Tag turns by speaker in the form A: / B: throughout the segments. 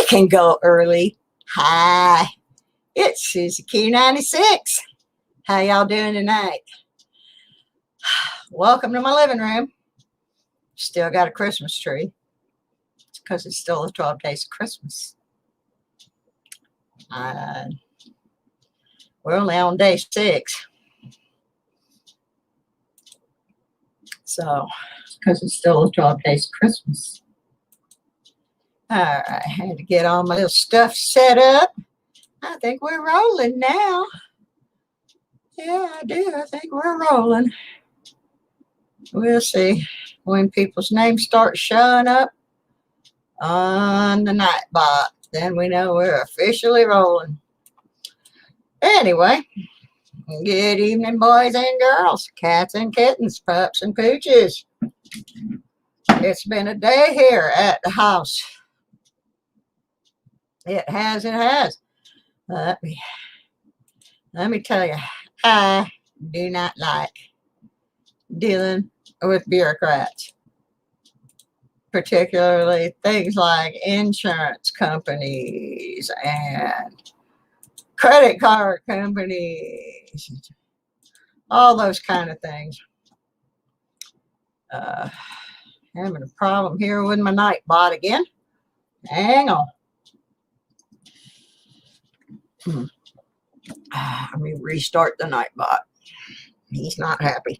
A: can go early. Hi, it's SusieQue96. How y'all doing tonight? Welcome to my living room. Still got a Christmas tree. It's because it's still the 12 days of Christmas. We're only on day 6. So, because it's still the 12 days of Christmas. All right, I had to get all my little stuff set up. I think we're rolling now. Yeah, I do. I think we're rolling. We'll see when people's names start showing up on the night bot. Then we know we're officially rolling. Anyway, good evening, boys and girls, cats and kittens, pups and pooches. It's been a day here at the house. It has. Let me tell you, I do not like dealing with bureaucrats, particularly things like insurance companies and credit card companies, all those kind of things. Having a problem here with my night bot again. Hang on. Let me restart the night bot. He's not happy.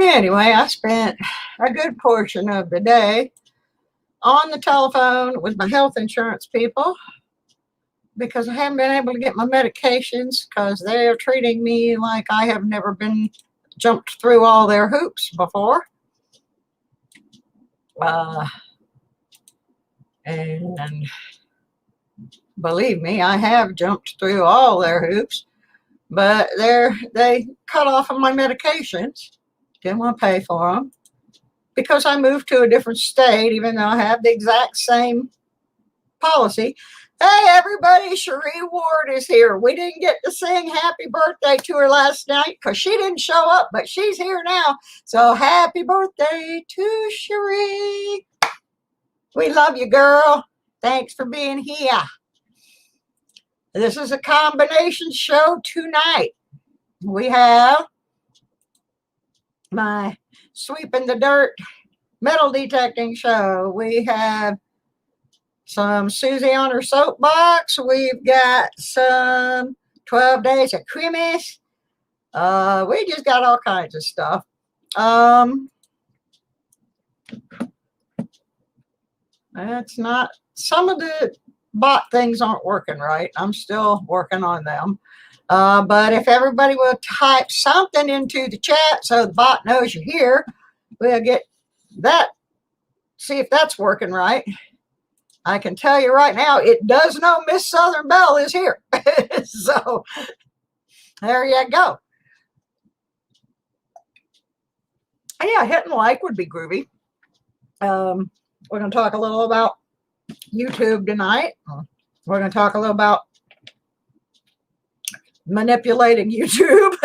A: Anyway, I spent a good portion of the day on the telephone with my health insurance people because I haven't been able to get my medications because they're treating me like I have never been jumped through all their hoops before. And believe me, I have jumped through all their hoops, but they cut off of my medications. Didn't want to pay for them because I moved to a different state, even though I have the exact same policy. Hey, everybody, Cherie Ward is here. We didn't get to sing happy birthday to her last night because she didn't show up, but she's here now. So happy birthday to Cherie. We love you, girl. Thanks for being here. This is a combination show tonight. We have my Sweepin the Dirt metal detecting show. We have some Susie on her soapbox. We've got some 12 days of Christmas. We just got all kinds of stuff. That's not, some of the bot things aren't working right. I'm still working on them. But if everybody will type something into the chat so the bot knows you're here, we'll get that, see if that's working right. I can tell you right now, it does know Miss Southern Belle is here. So there you go. Yeah, hitting like would be groovy. We're going to talk a little about YouTube tonight. We're going to talk a little about manipulating YouTube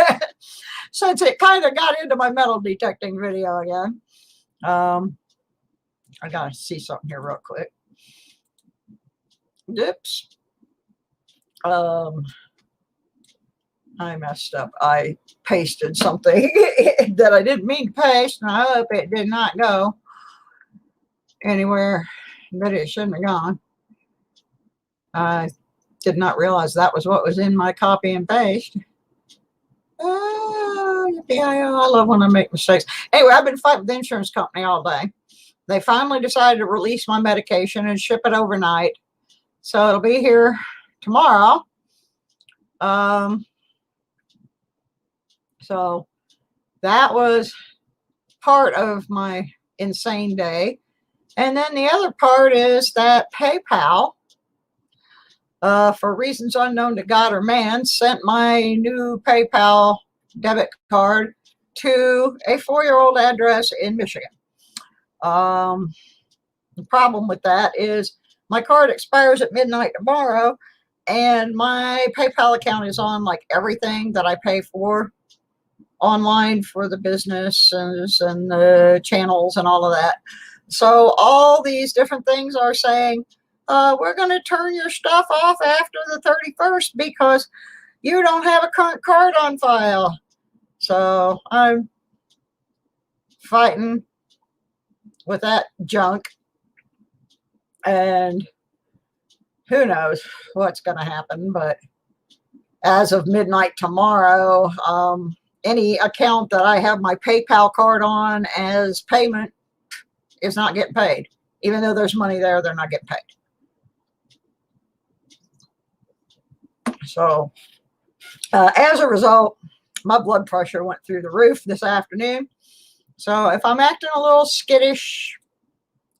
A: since it kind of got into my metal detecting video again. I got to see something here real quick. Oops. I messed up. I pasted something that I didn't mean to paste, and I hope it did not go anywhere that it shouldn't have gone. I did not realize that was what was in my copy and paste. I love when I make mistakes. Anyway, I've been fighting with the insurance company all day. They finally decided to release my medication and ship it overnight. So it'll be here tomorrow. So that was part of my insane day. And then the other part is that PayPal, for reasons unknown to God or man, sent my new PayPal debit card to a 4-year-old address in Michigan. The problem with that is my card expires at midnight tomorrow, and my PayPal account is on like everything that I pay for online for the businesses and the channels and all of that. So all these different things are saying, we're going to turn your stuff off after the 31st because you don't have a current card on file. So I'm fighting with that junk, and who knows what's going to happen. But as of midnight tomorrow, any account that I have my PayPal card on as payment is not getting paid. Even though there's money there, they're not getting paid. So as a result, my blood pressure went through the roof this afternoon. So if I'm acting a little skittish,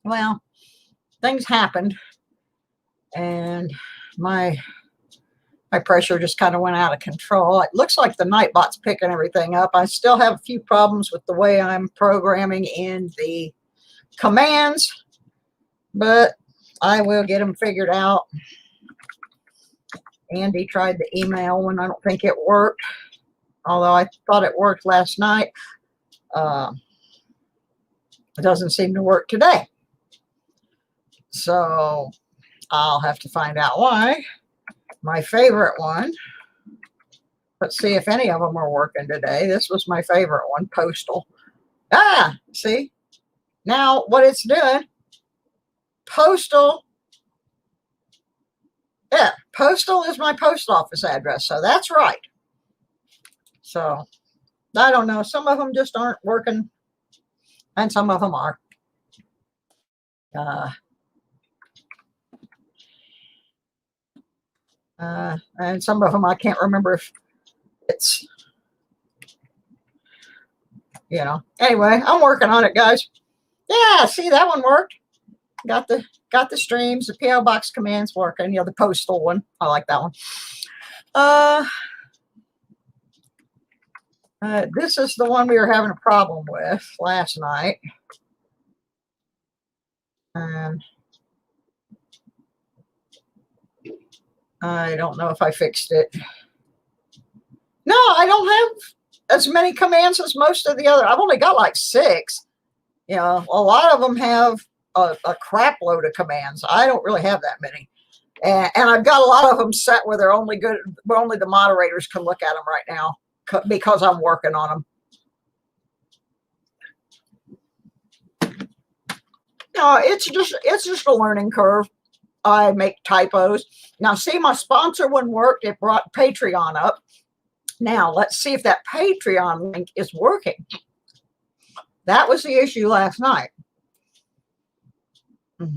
A: well, things happened, and my pressure just kind of went out of control. It looks like the Nightbot's picking everything up. I still have a few problems with the way I'm programming in the commands, but I will get them figured out. Andy tried the email one. I don't think it worked, although I thought it worked last night. It doesn't seem to work today. So I'll have to find out why. My favorite one, let's see if any of them are working today. This was my favorite one, Postal. See? Now what it's doing, Postal. Yeah, Postal is my post office address, so that's right. So I don't know. Some of them just aren't working, and some of them are. And some of them I can't remember if it's, you know. Anyway, I'm working on it, guys. Yeah, see, that one worked. Got the streams, the PO box commands working. You know, the postal one. I like that one. This is the one we were having a problem with last night. And I don't know if I fixed it. No, I don't have as many commands as most of the other. I've only got like 6. You know, a lot of them have a crap load of commands. I don't really have that many. And I've got a lot of them set where they're only good, where only the moderators can look at them right now because I'm working on them. No, it's just a learning curve. I make typos. Now, see, my sponsor one worked. It brought Patreon up. Now, let's see if that Patreon link is working. That was the issue last night. Oh,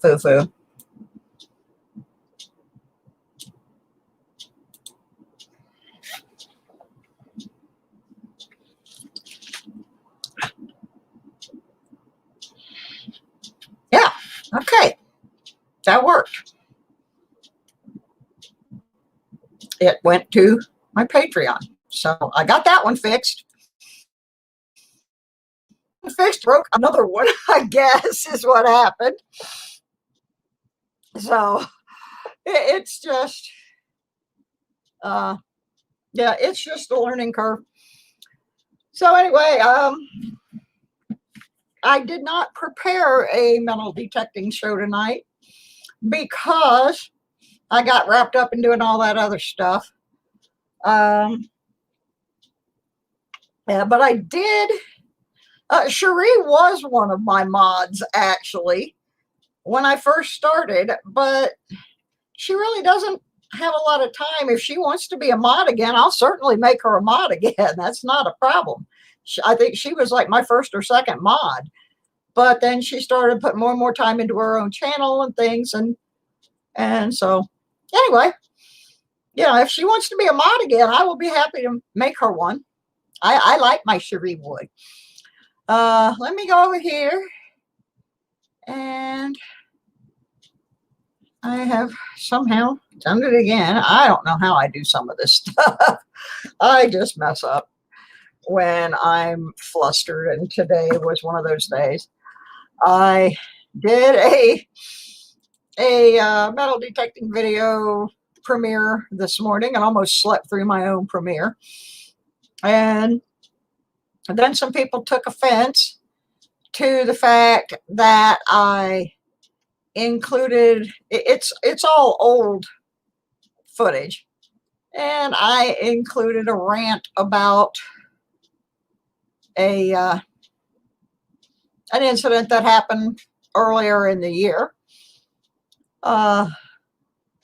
A: foo-foo. Yeah, okay. That worked. It went to my Patreon. So I got that one fixed. Fixed, broke another one, I guess, is what happened. So it's just, yeah, it's just a learning curve. So anyway, I did not prepare a metal detecting show tonight because I got wrapped up in doing all that other stuff. Yeah, but I did. Cherie was one of my mods, actually, when I first started, but she really doesn't have a lot of time. If she wants to be a mod again, I'll certainly make her a mod again. That's not a problem. I think she was like my first or second mod, but then she started putting more and more time into her own channel and things, and so anyway, you know, if she wants to be a mod again, I will be happy to make her one. I like my Cherie Wood. Let me go over here, and I have somehow done it again. I don't know how I do some of this stuff. I just mess up when I'm flustered, and today was one of those days. I did a metal detecting video premiere this morning and almost slept through my own premiere. And then some people took offense to the fact that I included, it's all old footage, and I included a rant about an incident that happened earlier in the year.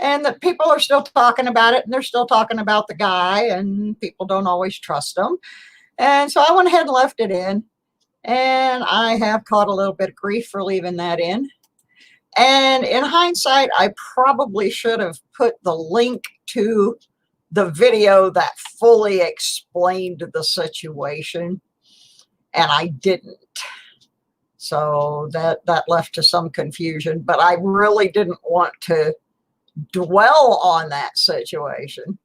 A: And that people are still talking about it, and they're still talking about the guy, and people don't always trust him. And so I went ahead and left it in, and I have caught a little bit of grief for leaving that in. And in hindsight, I probably should have put the link to the video that fully explained the situation, and I didn't. So that left to some confusion, but I really didn't want to dwell on that situation.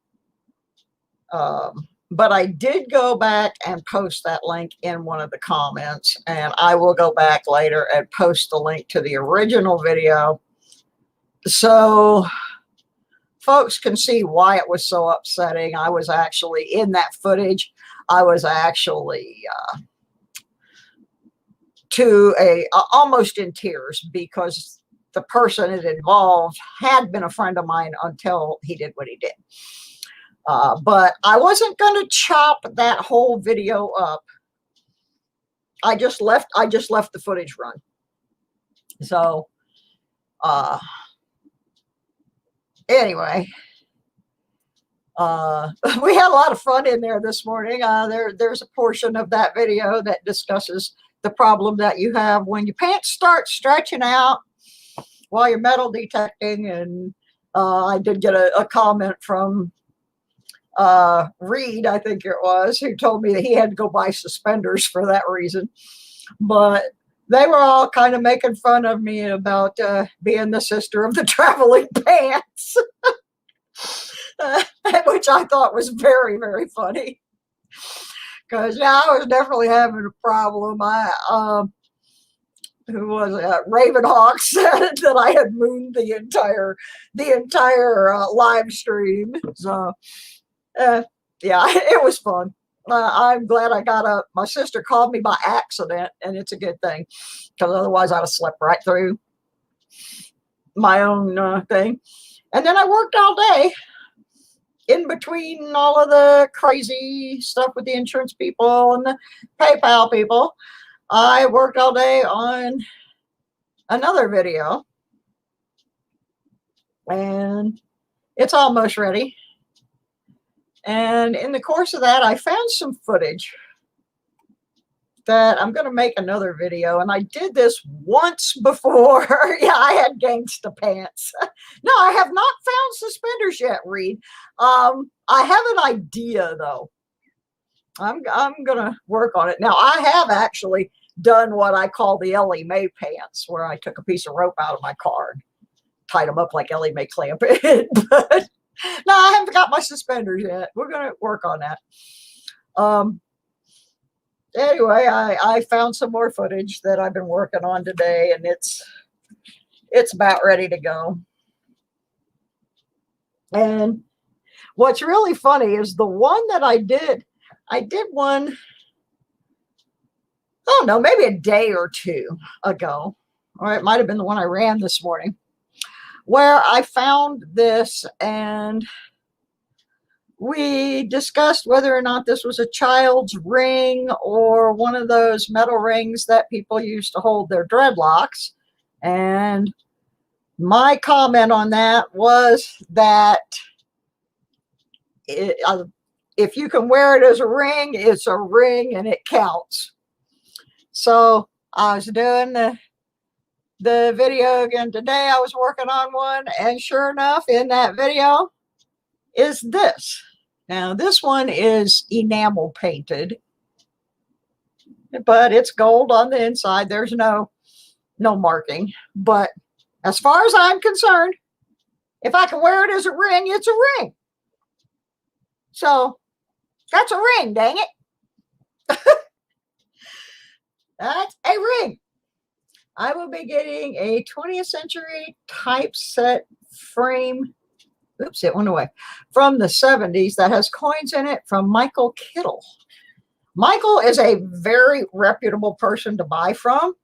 A: But I did go back and post that link in one of the comments, and I will go back later and post the link to the original video so folks can see why it was so upsetting. I was actually in that footage. I was actually almost in tears, because the person involved had been a friend of mine until he did what he did. But I wasn't going to chop that whole video up. I just left the footage run. So anyway, we had a lot of fun in there this morning. There's a portion of that video that discusses the problem that you have when your pants start stretching out while you're metal detecting. And I did get a comment from Reed, I think it was, who told me that he had to go buy suspenders for that reason. But they were all kind of making fun of me about being the sister of the traveling pants, which I thought was very, very funny. Because yeah, I was definitely having a problem. Who was it? Ravenhawk said that I had mooned the entire live stream. So yeah, it was fun. I'm glad I got up. My sister called me by accident, and it's a good thing, because otherwise I'd have slept right through my own thing. And then I worked all day in between all of the crazy stuff with the insurance people and the PayPal people. I worked all day on another video, and it's almost ready. And in the course of that, I found some footage that I'm going to make another video. And I did this once before. Yeah, I had gangsta pants. No, I have not found suspenders yet, Reed. I have an idea, though. I'm going to work on it. Now, I have actually done what I call the Ellie Mae pants, where I took a piece of rope out of my car and tied them up like Ellie Mae Clampett. But no, I haven't got my suspenders yet. We're going to work on that. Anyway, I found some more footage that I've been working on today, and it's about ready to go. And what's really funny is the one that I did one, I don't know, maybe a day or two ago, or it might have been the one I ran this morning, where I found this, and we discussed whether or not this was a child's ring or one of those metal rings that people use to hold their dreadlocks. And my comment on that was that if you can wear it as a ring, it's a ring and it counts. So I was doing the video again today. I was working on one, and sure enough, in that video is this. Now, this one is enamel painted, but it's gold on the inside. There's no marking. But as far as I'm concerned, if I can wear it as a ring, it's a ring. So that's a ring, dang it. That's a ring. I will be getting a 20th century typeset frame. Oops, it went away. From the 70s that has coins in it from Michael Kittle. Michael is a very reputable person to buy from.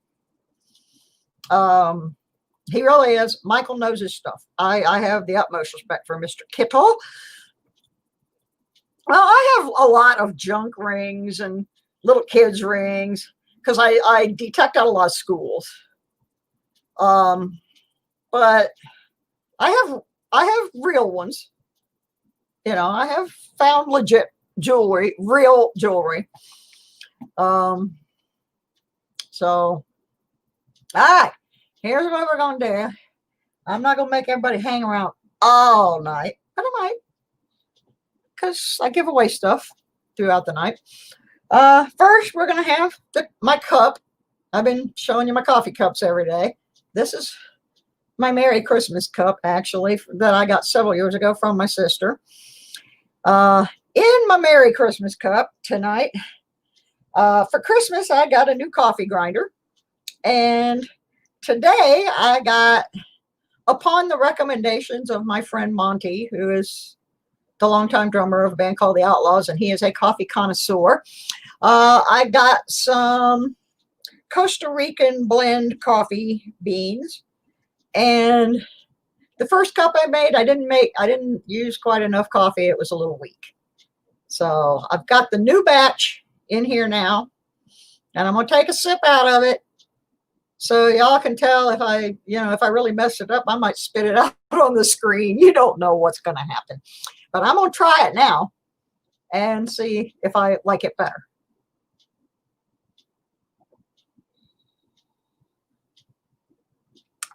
A: He really is. Michael knows his stuff. I have the utmost respect for Mr. Kittle. Well, I have a lot of junk rings and little kids rings because I detect out a lot of schools. But I have real ones. You know, I have found legit jewelry, real jewelry. So, all right, here's what we're going to do. I'm not going to make everybody hang around all night, but I might, because I give away stuff throughout the night. First, we're going to have my cup. I've been showing you my coffee cups every day. This is my Merry Christmas cup, actually, that I got several years ago from my sister. In my Merry Christmas cup tonight, for Christmas, I got a new coffee grinder. And today I got, upon the recommendations of my friend Monty, who is the longtime drummer of a band called the Outlaws, and he is a coffee connoisseur, I got some Costa Rican blend coffee beans. And the first cup I made, I didn't use quite enough coffee. It was a little weak. So I've got the new batch in here now, and I'm going to take a sip out of it. So y'all can tell if I really mess it up, I might spit it out on the screen. You don't know what's going to happen. But I'm going to try it now and see if I like it better.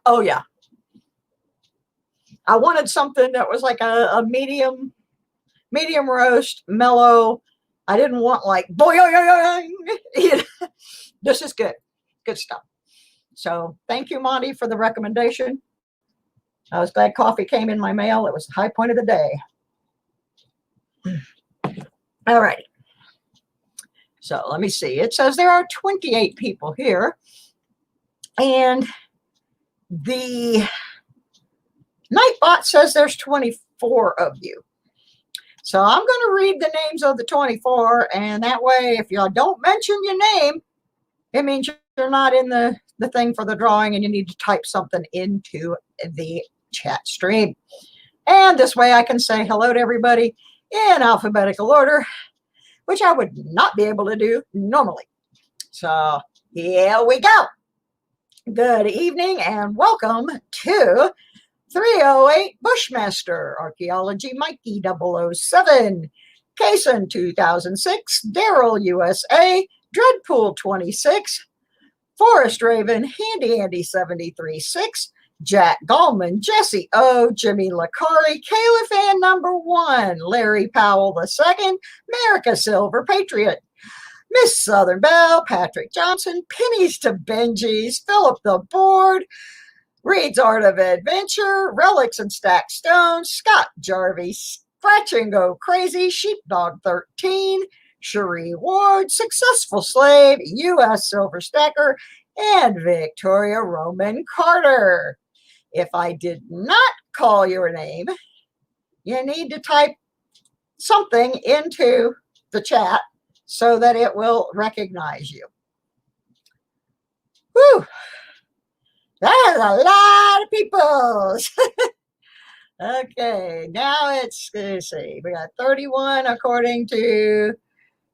A: Oh, yeah. I wanted something that was like a medium roast, mellow. I didn't want like, boy, this is good. Good stuff. So thank you, Monty, for the recommendation. I was glad coffee came in my mail. It was the high point of the day. All right. So let me see. It says there are 28 people here. And the Nightbot says there's 24 of you. So I'm going to read the names of the 24. And that way, if y'all don't mention your name, it means you're not in the thing for the drawing and you need to type something into the chat stream. And this way I can say hello to everybody in alphabetical order, which I would not be able to do normally. So here we go. Good evening and welcome to 308 Bushmaster, Archaeology Mikey 007, Kason 2006, Daryl USA, Dreadpool 26, Forest Raven, Handy Andy 73.6, Jack Gallman, Jesse O, Jimmy Lacari, Kayla Fan #1, Larry Powell II, America Silver Patriot, Miss Southern Belle, Patrick Johnson, Pennies to Benji's, Philip the Board, Reed's Art of Adventure, Relics and Stacked Stones, Scott Jarvie, Scratch and Go Crazy, Sheepdog 13, Cherie Ward, Successful Slave, U.S. Silver Stacker, and Victoria Roman Carter. If I did not call your name, you need to type something into the chat so that it will recognize you. Whew. That is a lot of people. Okay, now let's see. We got 31 according to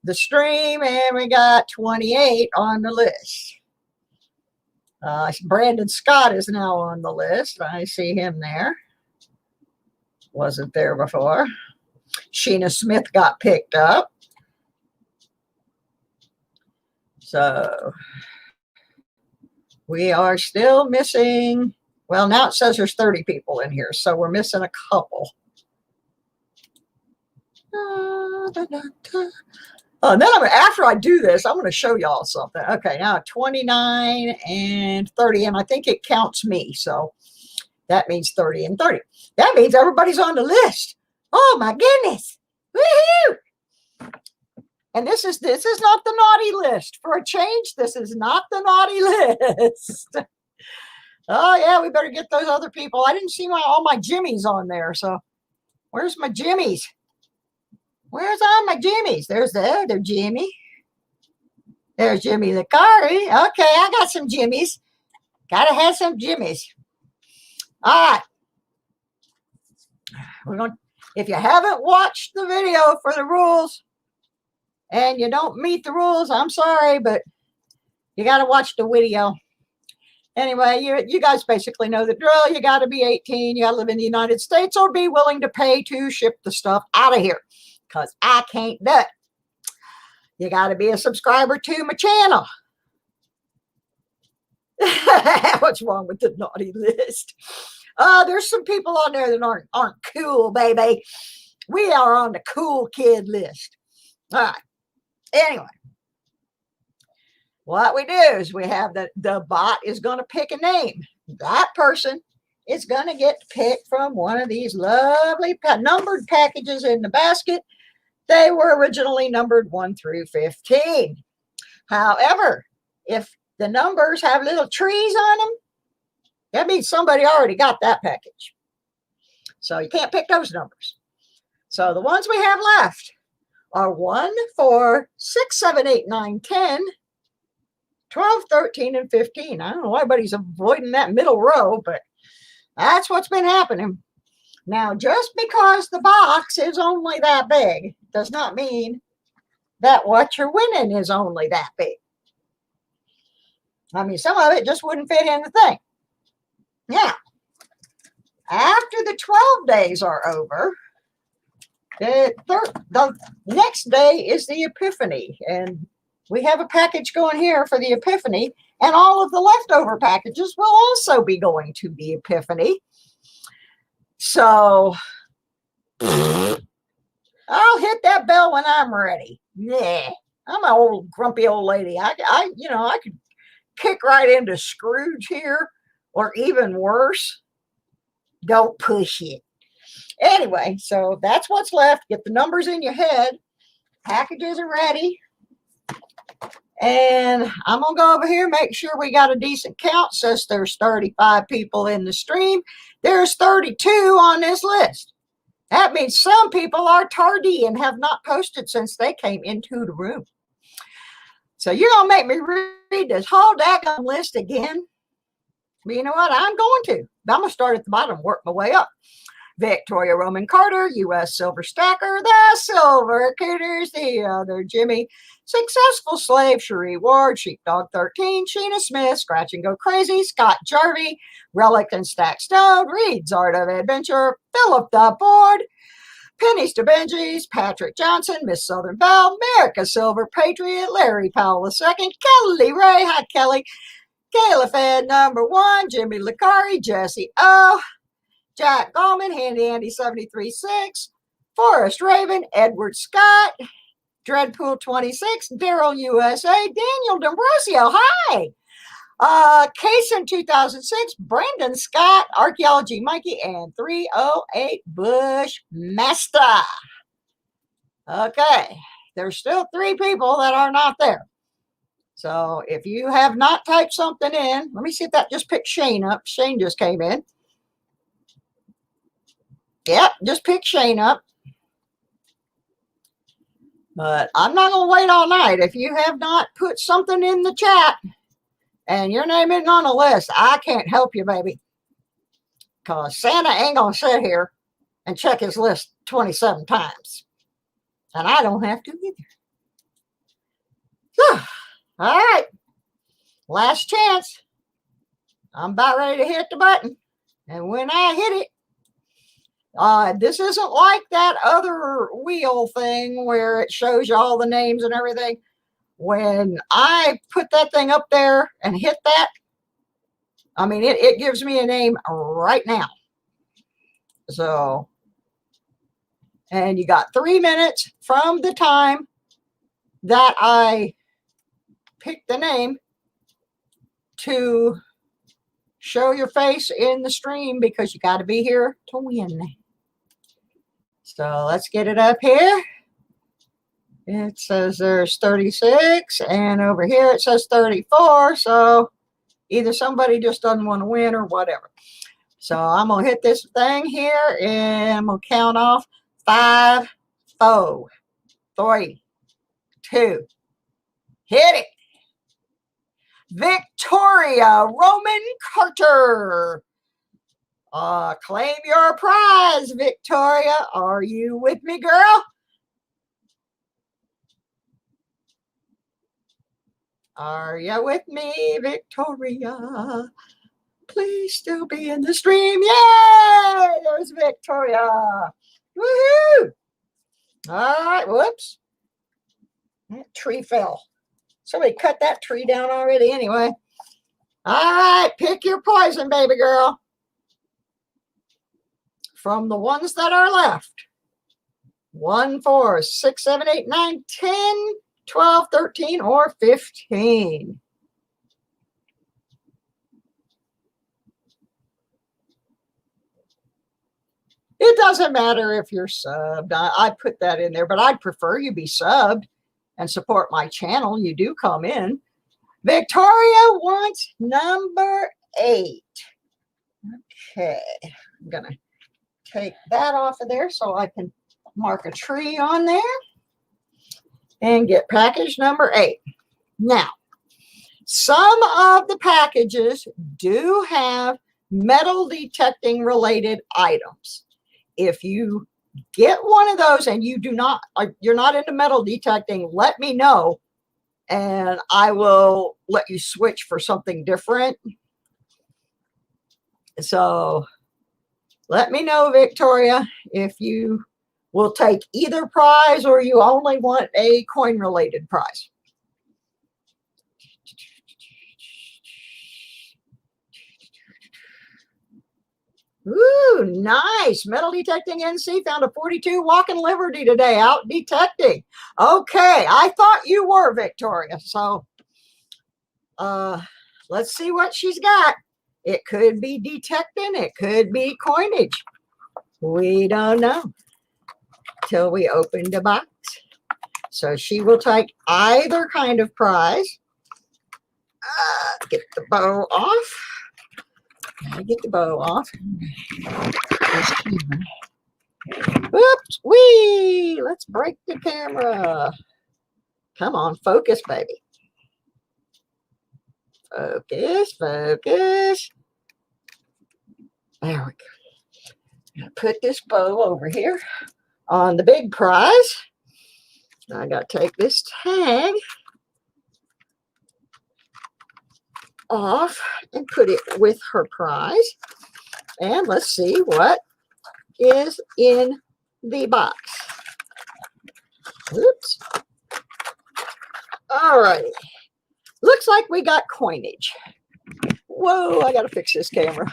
A: the stream, and we got 28 on the list. Brandon Scott is now on the list. I see him there. Wasn't there before. Sheena Smith got picked up. So we are still missing. Well, now it says there's 30 people in here, so we're missing a couple. And then after I do this, I'm going to show y'all something. Okay, now 29 and 30, and I think it counts me. So that means 30 and 30. That means everybody's on the list. Oh, my goodness. Woohoo! And this is not the naughty list. For a change, this is not the naughty list. Oh yeah, we better get those other people. I didn't see all my Jimmies on there. So where's my Jimmies? Where's all my Jimmies? There's the other Jimmy. There's Jimmy Licari. Okay, I got some Jimmies. Gotta have some Jimmies. All right. If you haven't watched the video for the rules and you don't meet the rules, I'm sorry, but you got to watch the video. Anyway, you guys basically know the drill. You got to be 18. You got to live in the United States or be willing to pay to ship the stuff out of here, because I can't do it. You got to be a subscriber to my channel. What's wrong with the naughty list? There's some people on there that aren't cool, baby. We are on the cool kid list. All right. Anyway, what we do is we have the bot is going to pick a name. That person is going to get to pick from one of these lovely numbered packages in the basket. They were originally numbered 1 through 15. However, if the numbers have little trees on them, that means somebody already got that package. So you can't pick those numbers. So the ones we have left are 1, 4, 6, 7, 8, 9, 10, 12, 13, and 15. I don't know why everybody's avoiding that middle row, but that's what's been happening. Now, just because the box is only that big does not mean that what you're winning is only that big. I mean, some of it just wouldn't fit in the thing. Now, after the 12 days are over, the next day is the Epiphany. And we have a package going here for the Epiphany. And all of the leftover packages will also be going to the Epiphany. So, I'll hit that bell when I'm ready. Yeah, I'm an old grumpy old lady. I could kick right into Scrooge here, or even worse. Don't push it. Anyway, so that's what's left. Get the numbers in your head. Packages are ready. And I'm going to go over here, make sure we got a decent count. Says there's 35 people in the stream. There's 32 on this list. That means some people are tardy and have not posted since they came into the room. So you're going to make me read this whole daggone list again? But you know what? I'm going to. I'm going to start at the bottom and work my way up. Victoria Roman Carter, U.S. Silver Stacker, the Silver Cooters, the other Jimmy, Successful Slave, Cherie Ward, Sheepdog 13, Sheena Smith, Scratch and Go Crazy, Scott Jarvie, Relic and Stack Stone, Reed's Art of Adventure, Philip the Board, Pennies to Benji's, Patrick Johnson, Miss Southern Belle, America Silver Patriot, Larry Powell II, Kelly Ray, hi Kelly, Kayla Fed #1, Jimmy Licari, Jesse O, Jack Gallman, Handy Andy 73.6, Forrest Raven, Edward Scott, Dreadpool 26, Daryl USA, Daniel D'Ambrosio, hi, Kaysen 2006, Brandon Scott, Archaeology Mikey, and 308 Bushmaster. Okay, there's still 3 people that are not there. So if you have not typed something in, let me see if that just picked Shane up. Shane just came in. Yep, just pick Shane up. But I'm not going to wait all night. If you have not put something in the chat and your name isn't on the list, I can't help you, baby. Because Santa ain't going to sit here and check his list 27 times. And I don't have to either. So, all right. Last chance. I'm about ready to hit the button. And when I hit it, this isn't like that other wheel thing where it shows you all the names and everything. When I put that thing up there and hit that, I mean, it gives me a name right now. So, and you got 3 minutes from the time that I picked the name to show your face in the stream, because you got to be here to win. So let's get it up here. It says there's 36, and over here it says 34. So either somebody just doesn't want to win or whatever. So I'm going to hit this thing here, and I'm going to count off 5, 4, 3, 2. Hit it. Victoria Roman Carter. Claim your prize, Victoria. Are you with me, girl? Are you with me, Victoria? Please still be in the stream. Yay! There's Victoria. Woohoo! All right, whoops. That tree fell. Somebody cut that tree down already anyway. All right, pick your poison, baby girl. From the ones that are left. 1, 4, 6, 7, 8, 9, 10, 12, 13, or 15. It doesn't matter if you're subbed. I put that in there, but I'd prefer you be subbed and support my channel. You do come in. Victoria wants number 8. Okay, I'm going to take that off of there so I can mark a tree on there and get package number 8. Now, some of the packages do have metal detecting related items. If you get one of those and you're not into metal detecting, let me know and I will let you switch for something different. So let me know, Victoria, if you will take either prize or you only want a coin related prize. Ooh, nice. Metal detecting NC found a 42 walking Liberty today, out detecting. Okay, I thought you were, Victoria. So let's see what she's got. It could be detecting, it could be coinage. We don't know till we open the box. So she will take either kind of prize. Get the bow off. Get the bow off. Oops, wee! Let's break the camera. Come on, focus, baby. Focus, focus. There we go. Put this bow over here on the big prize. I got to take this tag off and put it with her prize. And let's see what is in the box. Oops. All right. Looks like we got coinage. Whoa, I got to fix this camera.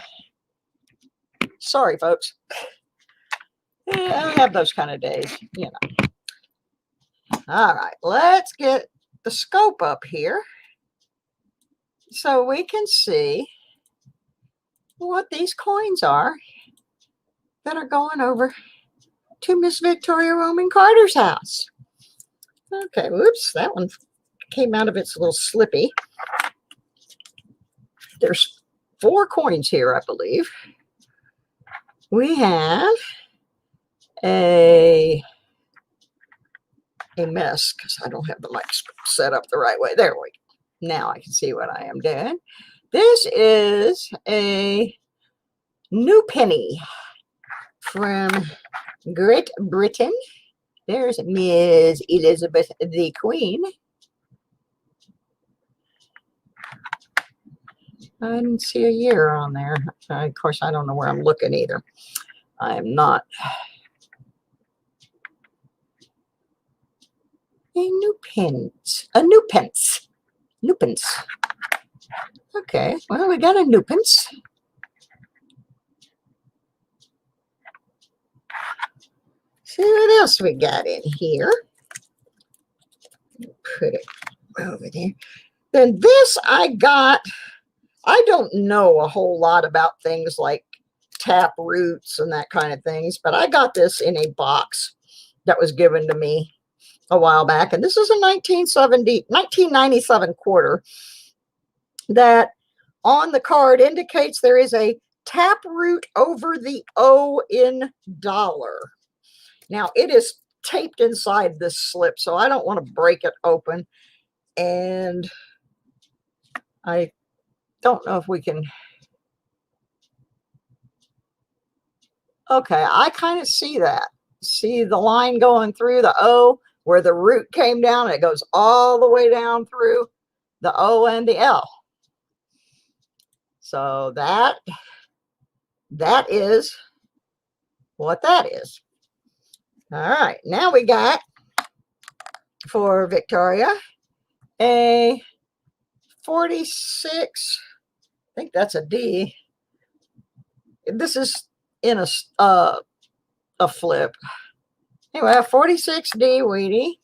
A: Sorry, folks. I have those kind of days, you know. All right, let's get the scope up here so we can see what these coins are that are going over to Miss Victoria Roman Carter's house. Okay, whoops, that one came out of its little slippy. There's 4 coins here, I believe. We have a mess because I don't have the mic set up the right way. There we go. Now I can see what I am doing. This is a new penny from Great Britain. There's Ms. Elizabeth the Queen. I didn't see a year on there. Of course, I don't know where I'm looking either. I am not. A new pence. A new pence. New pence. Okay, well, we got a new pence. See what else we got in here. Put it over there. Then this I got. I don't know a whole lot about things like tap roots and that kind of things, but I got this in a box that was given to me. a while back, and this is a 1997 quarter that on the card indicates there is a taproot over the O in dollar. Now, it is taped inside this slip, so I don't want to break it open. And I don't know if we can. Okay, I kind of see that. See the line going through the O where the root came down. It goes all the way down through the O and the L. So that is what that is. All right, now we got for Victoria a 46. I think that's a D. This is in a flip. Anyway, a 46D Wheatie.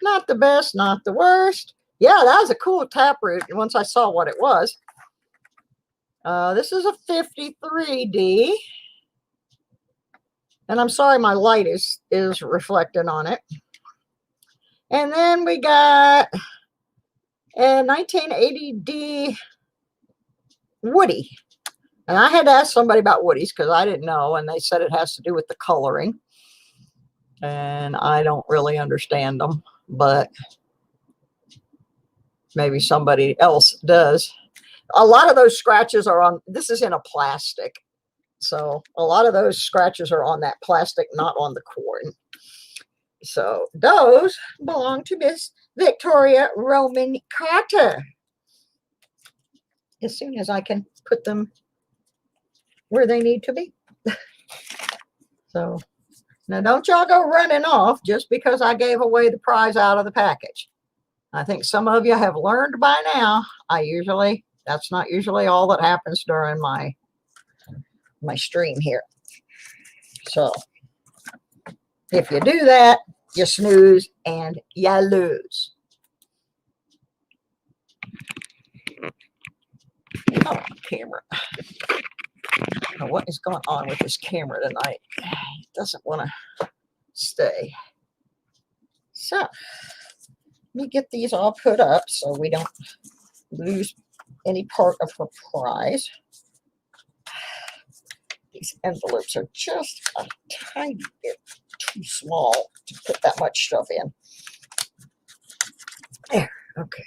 A: Not the best, not the worst. Yeah, that was a cool taproot once I saw what it was. This is a 53D. And I'm sorry my light is reflecting on it. And then we got a 1980D Woody. And I had to ask somebody about Woodies because I didn't know, and they said it has to do with the coloring. And I don't really understand them, but maybe somebody else does. A lot of those scratches are on, this is in a plastic. So a lot of those scratches are on that plastic, not on the cord. So those belong to Miss Victoria Roman Carter. As soon as I can put them where they need to be. So now don't y'all go running off just because I gave away the prize out of the package. I think some of you have learned by now. That's not usually all that happens during my stream here. So if you do that, you snooze and you lose. Oh, camera. I don't know what is going on with this camera tonight. It doesn't want to stay. So let me get these all put up so we don't lose any part of her prize. These envelopes are just a tiny bit too small to put that much stuff in. There, okay.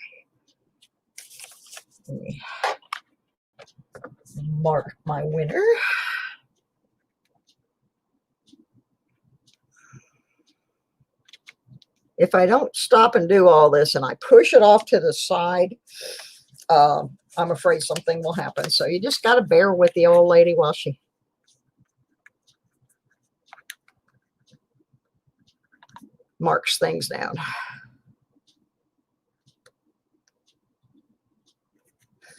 A: Let me mark my winner. If I don't stop and do all this and I push it off to the side, I'm afraid something will happen. So you just got to bear with the old lady while she marks things down.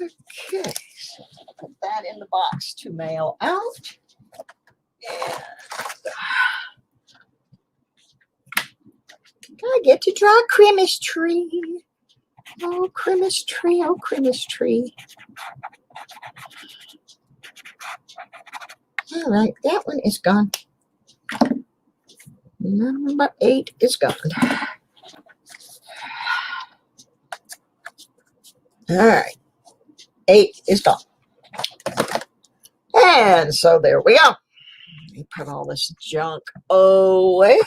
A: Okay, so put that in the box to mail out. And I get to draw a Christmas tree. Oh, Christmas tree, oh, Christmas tree. All right, that one is gone. Number 8 is gone. All right, 8 is gone. And so there we go. Let me put all this junk away.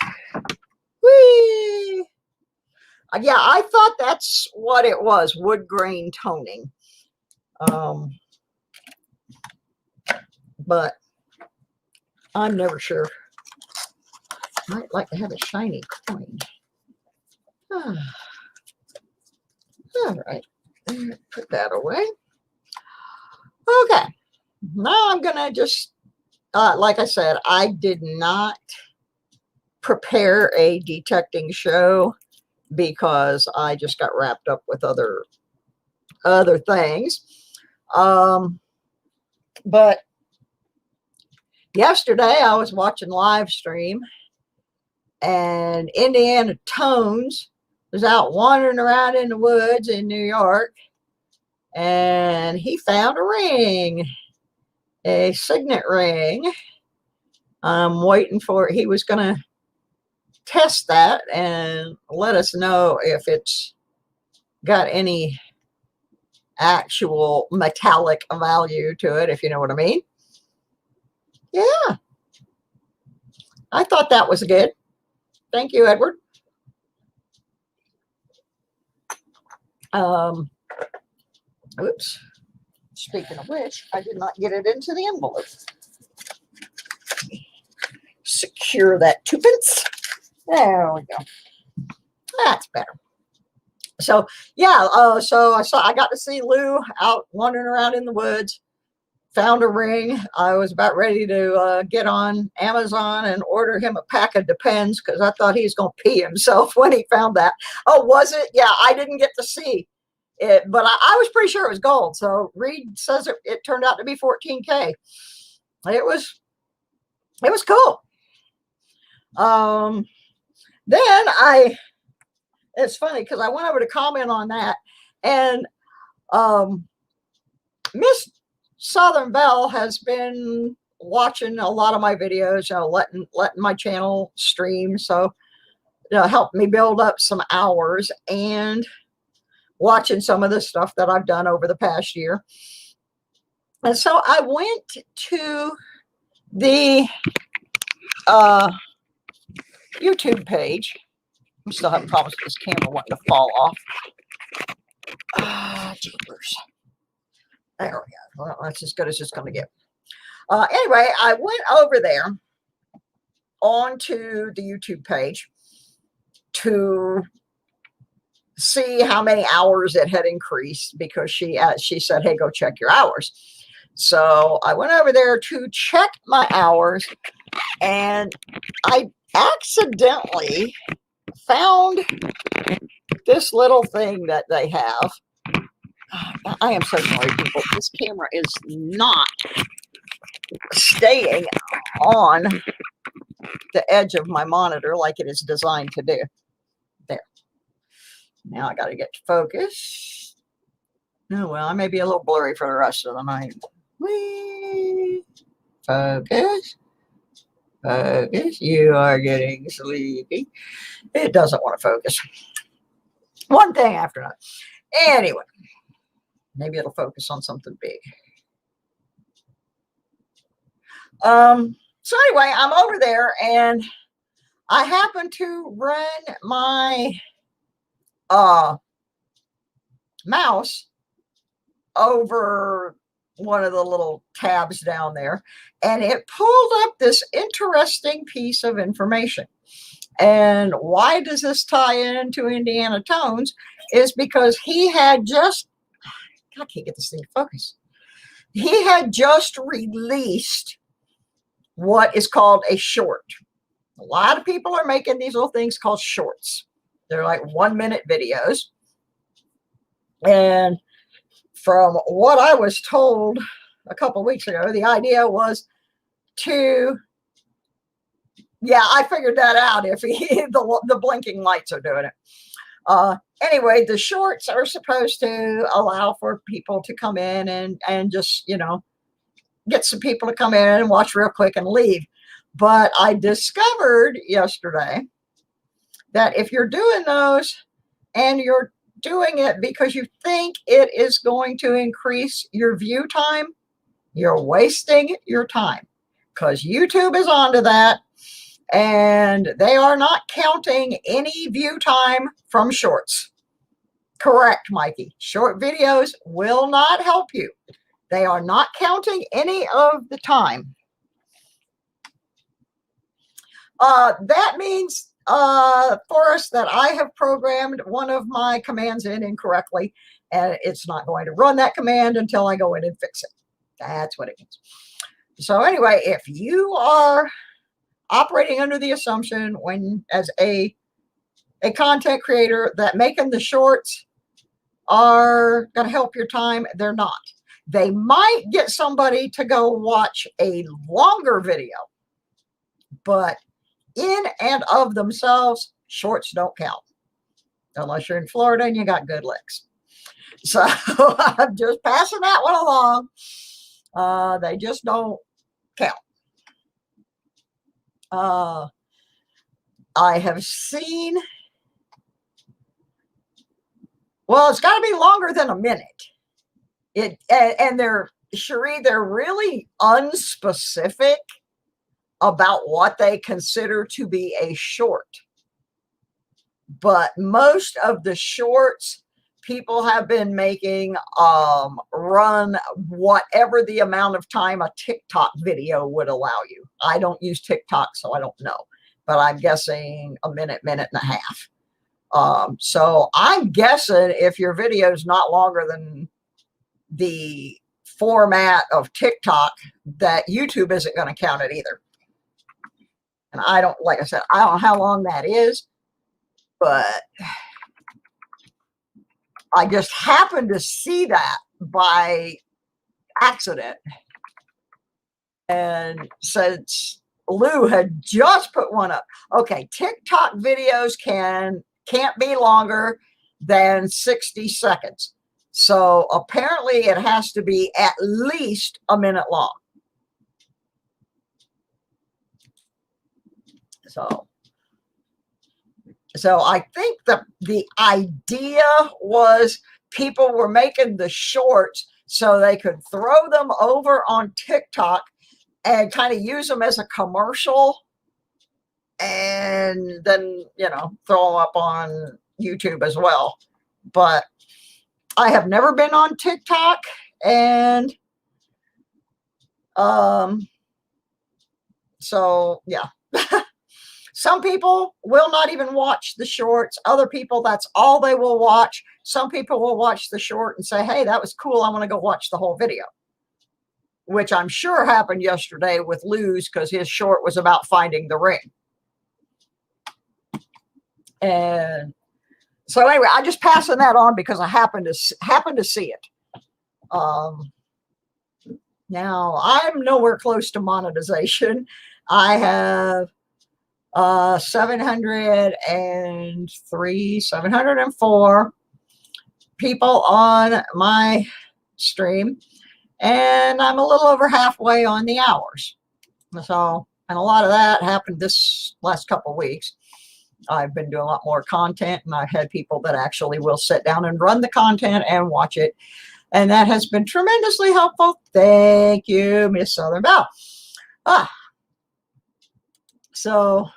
A: Whee! Yeah, I thought that's what it was, wood grain toning. But I'm never sure. Might like to have a shiny coin. All right, put that away. Okay, now I'm gonna just, like I said, I did not prepare a detecting show because I just got wrapped up with other things. But yesterday I was watching live stream, and Indiana Tones was out wandering around in the woods in New York, and he found a ring, a signet ring. I'm waiting for it. He was gonna test that and let us know if it's got any actual metallic value to it, if you know what I mean. Yeah, I thought that was good. Thank you, Edward. Oops. Speaking of which, I did not get it into the envelope. Secure that twopence. There we go. That's better. So yeah, so I got to see Lou out wandering around in the woods. Found a ring. I was about ready to get on Amazon and order him a pack of Depends because I thought he was going to pee himself when he found that. Oh, was it? Yeah, I didn't get to see it, but I was pretty sure it was gold. So Reed says it turned out to be 14K. It was cool. Then it's funny because I went over to comment on that, and Miss Southern Belle has been watching a lot of my videos, letting my channel stream, so helped me build up some hours and watching some of the stuff that I've done over the past year. And so I went to the YouTube page. I'm still having problems with this camera wanting to fall off. Jeepers. There we go. Well, that's as good as it's going to get. Anyway, I went over there onto the YouTube page to see how many hours it had increased because she said, hey, go check your hours. So I went over there to check my hours, and I accidentally found this little thing that they have. I am so sorry, people. This camera is not staying on the edge of my monitor like it is designed to do. There. Now I got to get to focus. Oh, well, I may be a little blurry for the rest of the night. Whee! Focus. Focus. You are getting sleepy. It doesn't want to focus. One thing after another. Anyway. Maybe it'll focus on something big. So anyway, I'm over there and I happen to run my mouse over one of the little tabs down there, and it pulled up this interesting piece of information. And why does this tie into Indiana Tones is because he had just, I can't get this thing to focus. He had just released what is called a short. A lot of people are making these little things called shorts. They're like 1-minute videos. And from what I was told a couple of weeks ago, the idea was to, yeah, I figured that out if the blinking lights are doing it. Anyway, the shorts are supposed to allow for people to come in and just, get some people to come in and watch real quick and leave. But I discovered yesterday that if you're doing those and you're doing it because you think it is going to increase your view time, you're wasting your time, because YouTube is onto that and they are not counting any view time from shorts. Correct, Mikey. Short videos will not help you. They are not counting any of the time. That means, Forrest, that I have programmed one of my commands in incorrectly, and it's not going to run that command until I go in and fix it. That's what it means. So anyway, if you are operating under the assumption as a content creator that making the shorts are going to help your time, they're not. They might get somebody to go watch a longer video, but in and of themselves, shorts don't count unless you're in Florida and you got good licks. So I'm just passing that one along. They just don't count. I have seen, well, it's got to be longer than a minute. And they're, Cherie, they're really unspecific about what they consider to be a short. But most of the shorts people have been making run whatever the amount of time a TikTok video would allow you. I don't use TikTok, so I don't know, but I'm guessing a minute, minute and a half. So I'm guessing if your video is not longer than the format of TikTok, that YouTube isn't going to count it either. And I don't, like I said, I don't know how long that is, but I just happened to see that by accident. And since Lou had just put one up, okay, TikTok videos can't be longer than 60 seconds. So apparently it has to be at least a minute long. So I think the idea was people were making the shorts so they could throw them over on TikTok and kind of use them as a commercial and then, you know, throw them up on YouTube as well. But I have never been on TikTok, and so yeah. Some people will not even watch the shorts. Other people, that's all they will watch. Some people will watch the short and say, hey, that was cool. I want to go watch the whole video, which I'm sure happened yesterday with Lou's, because his short was about finding the ring. And so anyway, I'm just passing that on because I happened to see it. Now, I'm nowhere close to monetization. I have 704 people on my stream, and I'm a little over halfway on the hours. So, and a lot of that happened this last couple of weeks. I've been doing a lot more content, and I've had people that actually will sit down and run the content and watch it, and that has been tremendously helpful. Thank you, Miss Southern Belle. So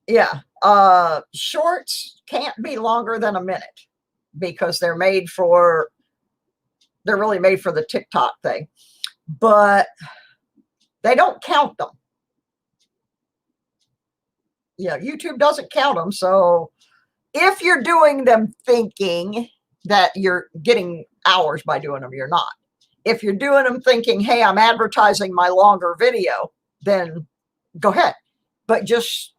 A: yeah, shorts can't be longer than a minute because they're really made for the TikTok thing, but they don't count them. Yeah, YouTube doesn't count them. So if you're doing them thinking that you're getting hours by doing them, you're not. If you're doing them thinking, hey, I'm advertising my longer video, then go ahead. But just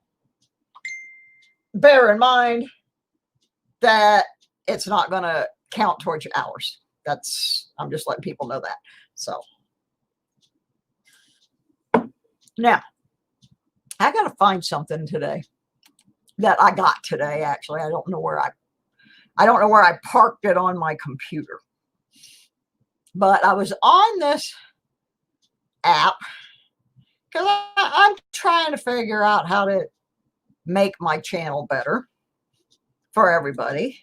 A: bear in mind that it's not going to count towards your hours. I'm just letting people know that. So now I got to find something today that I got today. Actually, I don't know where I parked it on my computer, but I was on this app because I'm trying to figure out how to make my channel better for everybody.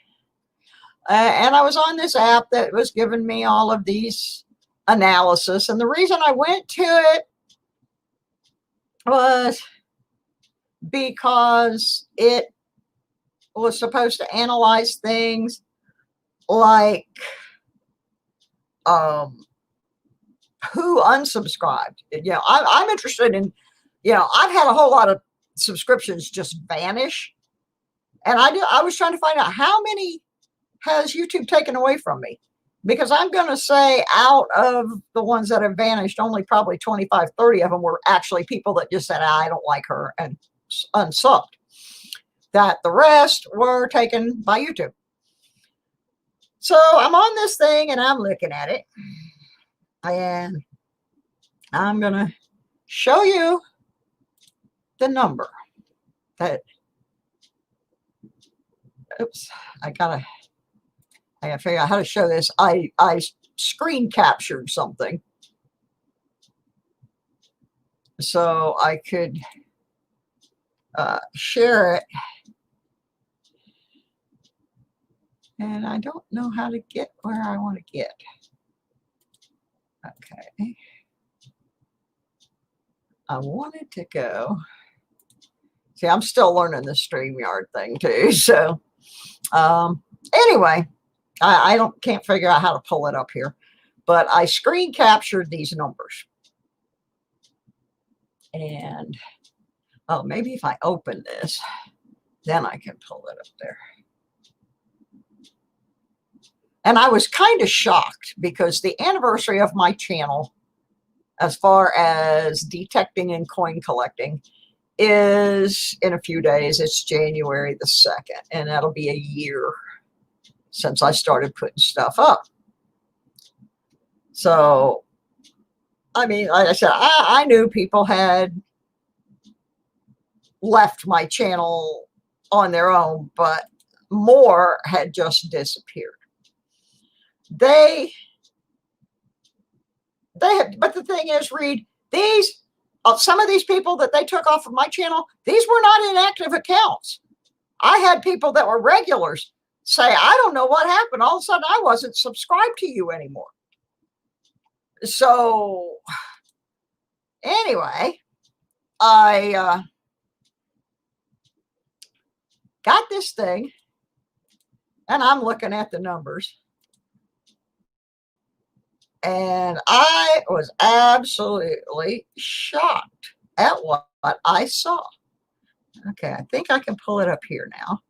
A: And I was on this app that was giving me all of these analysis. And the reason I went to it was because it was supposed to analyze things like who unsubscribed. You know, I'm interested in, you know, I've had a whole lot of subscriptions just vanish. And I was trying to find out how many has YouTube taken away from me, because I'm going to say out of the ones that have vanished, only probably 25, 30 of them were actually people that just said, I don't like her, and unsubbed. That the rest were taken by YouTube. So I'm on this thing and I'm looking at it, and I'm going to show you the number that, oops, I gotta figure out how to show this. I screen captured something. so I could share it. And I don't know how to get where I want to get. Okay. I wanted to go. See, I'm still learning the StreamYard thing too. So anyway, I can't figure out how to pull it up here. But I screen captured these numbers. And oh, maybe if I open this, then I can pull it up there. And I was kind of shocked because the anniversary of my channel, as far as detecting and coin collecting, is in a few days. It's January the 2nd, and that'll be a year since I started putting stuff up. So, I mean, like I said, I knew people had left my channel on their own, but more had just disappeared. They have, but the thing is, Reed, these, some of these people that they took off of my channel, these were not inactive accounts. I had people that were regulars say, I don't know what happened. All of a sudden, I wasn't subscribed to you anymore. So anyway, I got this thing, and I'm looking at the numbers. And I was absolutely shocked at what I saw. Okay, I think I can pull it up here now.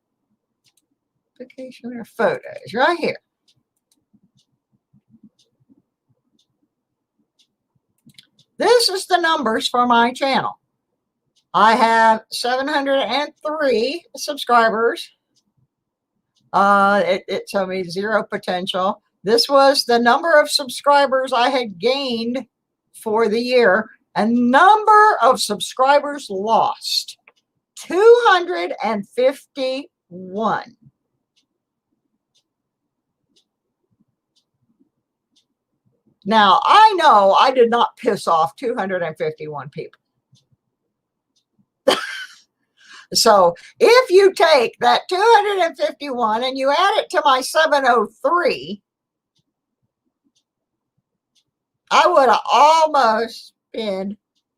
A: Application or photos, right here. This is the numbers for my channel. I have 703 subscribers. It told me 0 potential. This was the number of subscribers I had gained for the year, and number of subscribers lost, 251. Now, I know I did not piss off 251 people. So if you take that 251 and you add it to my 703, I would have almost been,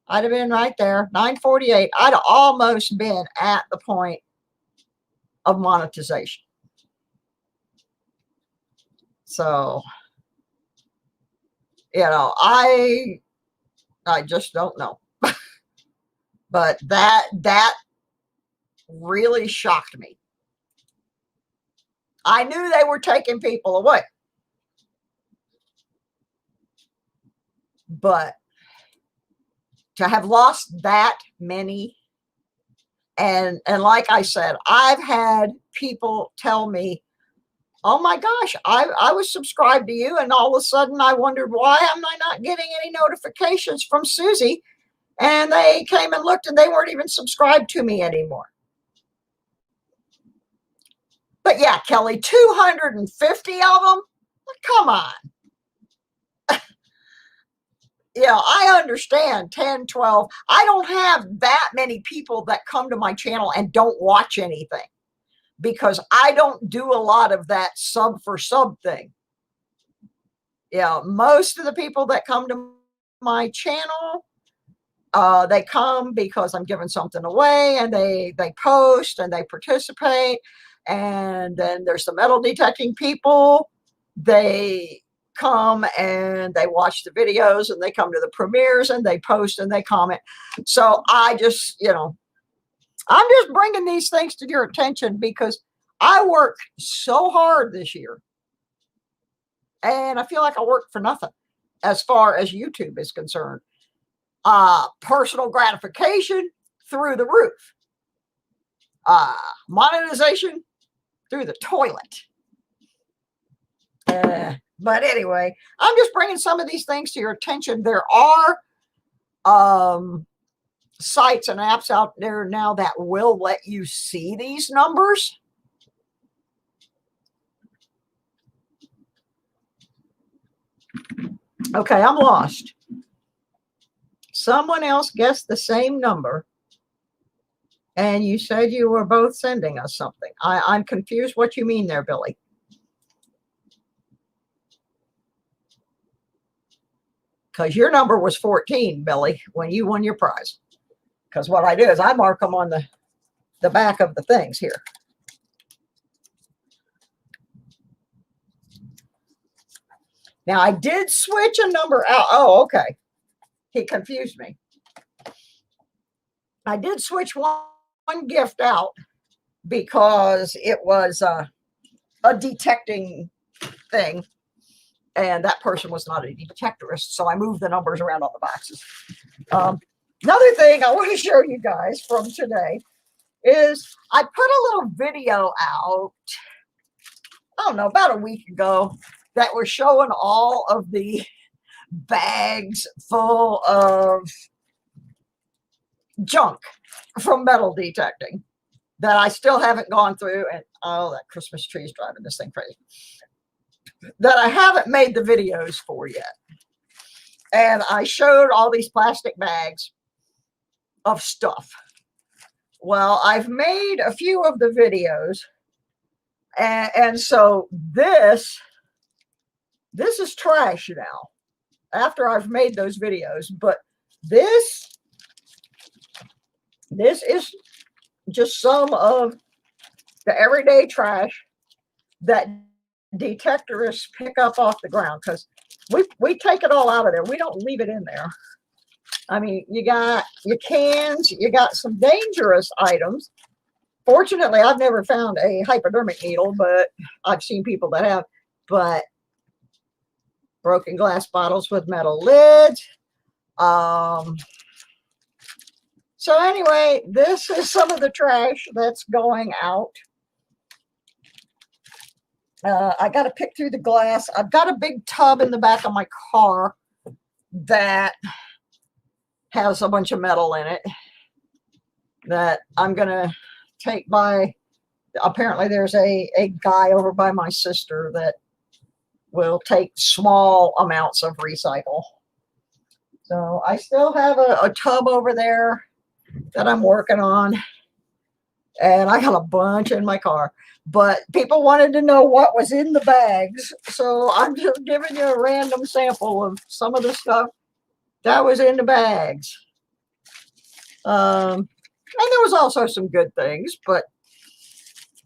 A: I'd have been right there, 948. I'd have almost been at the point of monetization. So, you know, I just don't know. But that really shocked me. I knew they were taking people away. But to have lost that many, and like I said, I've had people tell me, oh my gosh, I was subscribed to you, and all of a sudden I wondered, why am I not getting any notifications from Susie? And they came and looked, and they weren't even subscribed to me anymore. But yeah, Kelly, 250 of them? Come on. Yeah, I understand 10, 12. I don't have that many people that come to my channel and don't watch anything, because I don't do a lot of that sub for sub thing. Yeah, most of the people that come to my channel, they come because I'm giving something away, and they post and they participate. And then there's the metal detecting people. They come and they watch the videos, and they come to the premieres, and they post and they comment. So I just, you know, I'm just bringing these things to your attention because I worked so hard this year, and I feel like I worked for nothing as far as YouTube is concerned. Personal gratification through the roof. Monetization through the toilet. But anyway, I'm just bringing some of these things to your attention. There are sites and apps out there now that will let you see these numbers. Okay, I'm lost. Someone else guessed the same number, and you said you were both sending us something. I'm confused what you mean there, Billy. Because your number was 14, Billy, when you won your prize. Because what I do is I mark them on the back of the things here. Now, I did switch a number out. Oh, okay. He confused me. I did switch one gift out because it was a detecting thing, and that person was not a detectorist, so I moved the numbers around on the boxes. Another thing I want to show you guys from today is I put a little video out, I don't know, about a week ago, that was showing all of the bags full of junk from metal detecting that I still haven't gone through. And oh, that Christmas tree is driving this thing crazy. That I haven't made the videos for yet. And I showed all these plastic bags of stuff. Well, I've made a few of the videos. And so this is trash now after I've made those videos. But this is just some of the everyday trash that detectorists pick up off the ground, because we take it all out of there. We don't leave it in there. I mean, you got your cans, you got some dangerous items. Fortunately, I've never found a hypodermic needle, but I've seen people that have. But broken glass bottles with metal lids. So anyway, this is some of the trash that's going out. I got to pick through the glass. I've got a big tub in the back of my car that has a bunch of metal in it that I'm going to take by. Apparently there's a guy over by my sister that will take small amounts of recycle. So I still have a tub over there that I'm working on, and I got a bunch in my car. But people wanted to know what was in the bags, so I'm just giving you a random sample of some of the stuff that was in the bags. And there was also some good things, but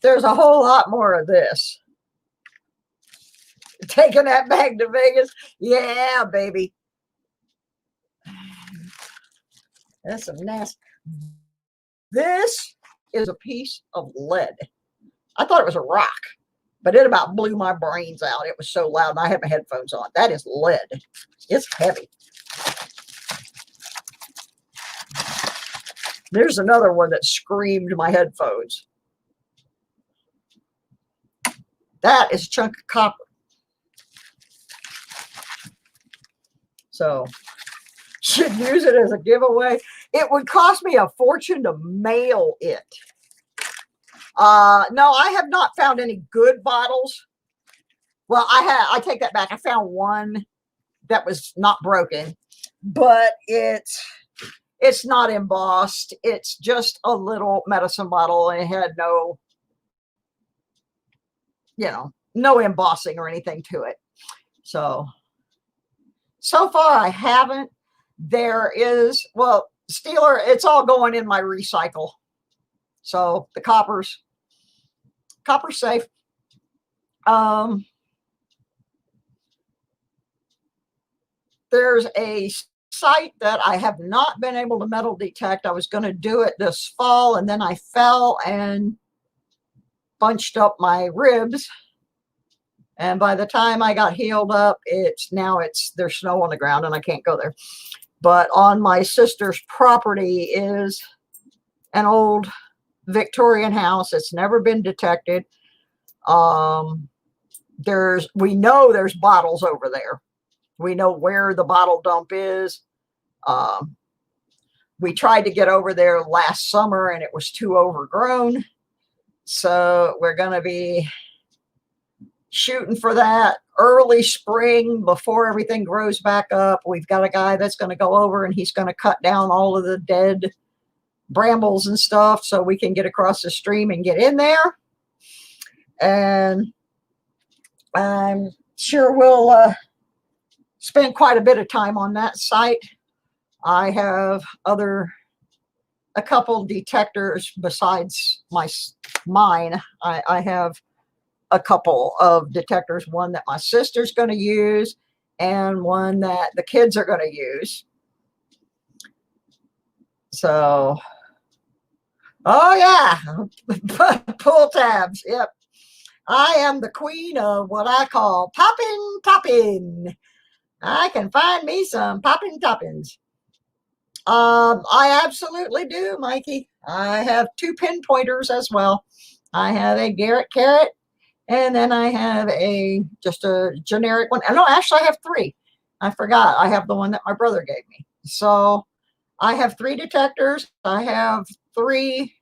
A: there's a whole lot more of this. Taking that bag to Vegas, yeah, baby. That's some nasty. This is a piece of lead. I thought it was a rock, but it about blew my brains out. It was so loud, and I had my headphones on. That is lead. It's heavy. There's another one that screamed my headphones. That is a chunk of copper. So, should use it as a giveaway. It would cost me a fortune to mail it. No, I have not found any good bottles. Well, I take that back. I found one that was not broken, but it's not embossed. It's just a little medicine bottle, and it had no, no embossing or anything to it. So far I haven't. There is, well, Steeler, it's all going in my recycle. So the copper's safe. There's a site that I have not been able to metal detect. I was going to do it this fall, and then I fell and bunched up my ribs. And by the time I got healed up, there's snow on the ground and I can't go there. But on my sister's property is an old Victorian house. It's never been detected. We know there's bottles over there. We know where the bottle dump is. We tried to get over there last summer and it was too overgrown. So we're going to be shooting for that early spring before everything grows back up. We've got a guy that's going to go over and he's going to cut down all of the dead brambles and stuff so we can get across the stream and get in there. And I'm sure we'll spend quite a bit of time on that site. I have a couple detectors besides mine. I have a couple of detectors, one that my sister's going to use and one that the kids are going to use. So, oh yeah, pull tabs. Yep. I am the queen of what I call popping. I can find me some popping toppings. I absolutely do, Mikey. I have 2 pinpointers as well. I have a Garrett carrot, and then I have just a generic one. No, actually I have 3. I forgot. I have the one that my brother gave me. So I have 3 detectors. I have 3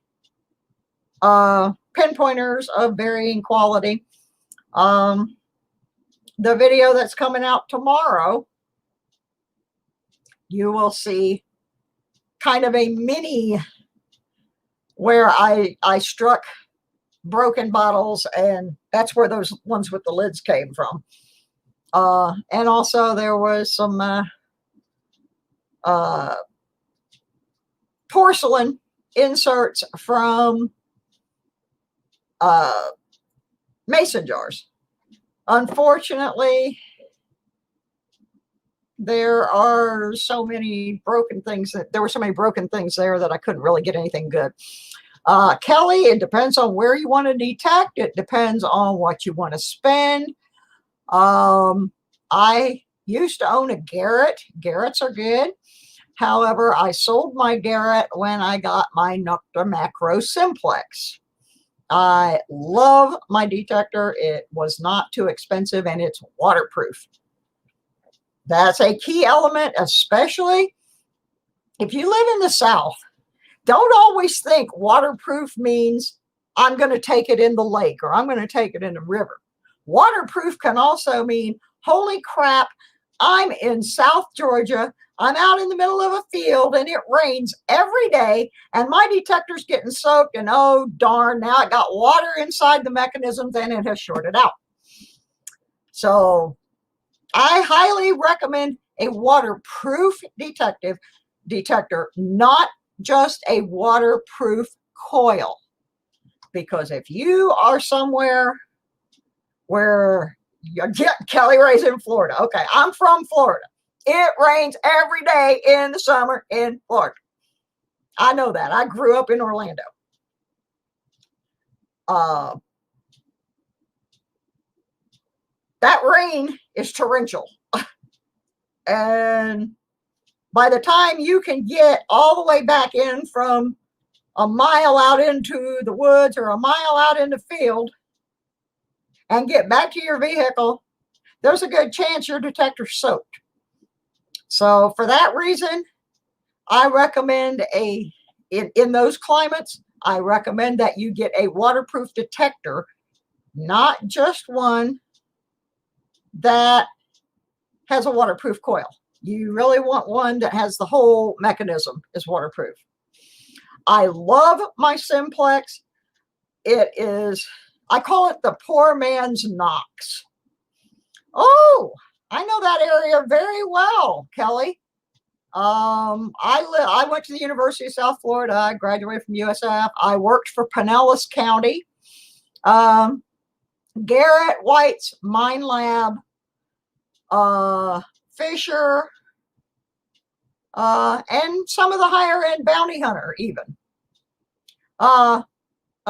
A: pinpointers of varying quality. The video that's coming out tomorrow, you will see kind of a mini where I struck broken bottles, and that's where those ones with the lids came from. And also there was some porcelain inserts from mason jars. Unfortunately, there are so many broken things there were so many broken things there that I couldn't really get anything good. Kelly, it depends on where you want to detect. It depends on what you want to spend. I used to own a Garrett. Garretts are good. However, I sold my Garrett when I got my Nocta Macro Simplex. I love my detector. It was not too expensive and it's waterproof. That's a key element, especially if you live in the South. Don't always think waterproof means I'm going to take it in the lake or I'm going to take it in the river. Waterproof can also mean, holy crap, I'm in South Georgia. I'm out in the middle of a field and it rains every day and my detector's getting soaked and oh darn, now it got water inside the mechanisms and it has shorted out. So I highly recommend a waterproof detector, not just a waterproof coil. Because if you are somewhere where Kelly Ray's in Florida. Okay, I'm from Florida. It rains every day in the summer in Florida. I know that. I grew up in Orlando. That rain is torrential. And by the time you can get all the way back in from a mile out into the woods or a mile out in the field and get back to your vehicle, there's a good chance your detector's soaked. So for that reason, I recommend in those climates, I recommend that you get a waterproof detector, not just one that has a waterproof coil. You really want one that has the whole mechanism is waterproof. I love my Simplex. It is, I call it the poor man's Knox. Oh, I know that area very well, Kelly. I went to the University of South Florida. I graduated from USF. I worked for Pinellas County. Garrett, White's, Mine Lab, Fisher, and some of the higher end Bounty Hunter even. A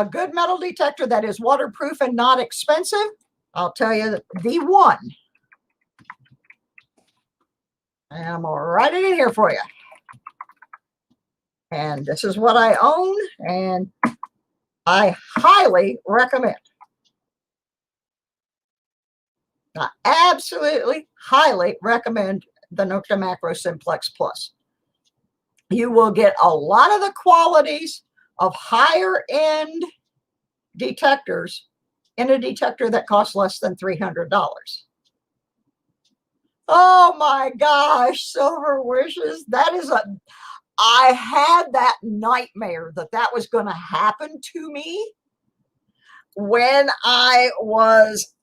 A: good metal detector that is waterproof and not expensive, I'll tell you the one. And I'm going to write it in here for you. And this is what I own, and I highly recommend. I absolutely highly recommend the Nocta Macro Simplex Plus. You will get a lot of the qualities of higher end detectors in a detector that costs less than $300. Oh my gosh, Silver Wishes. I had that nightmare that was going to happen to me when I was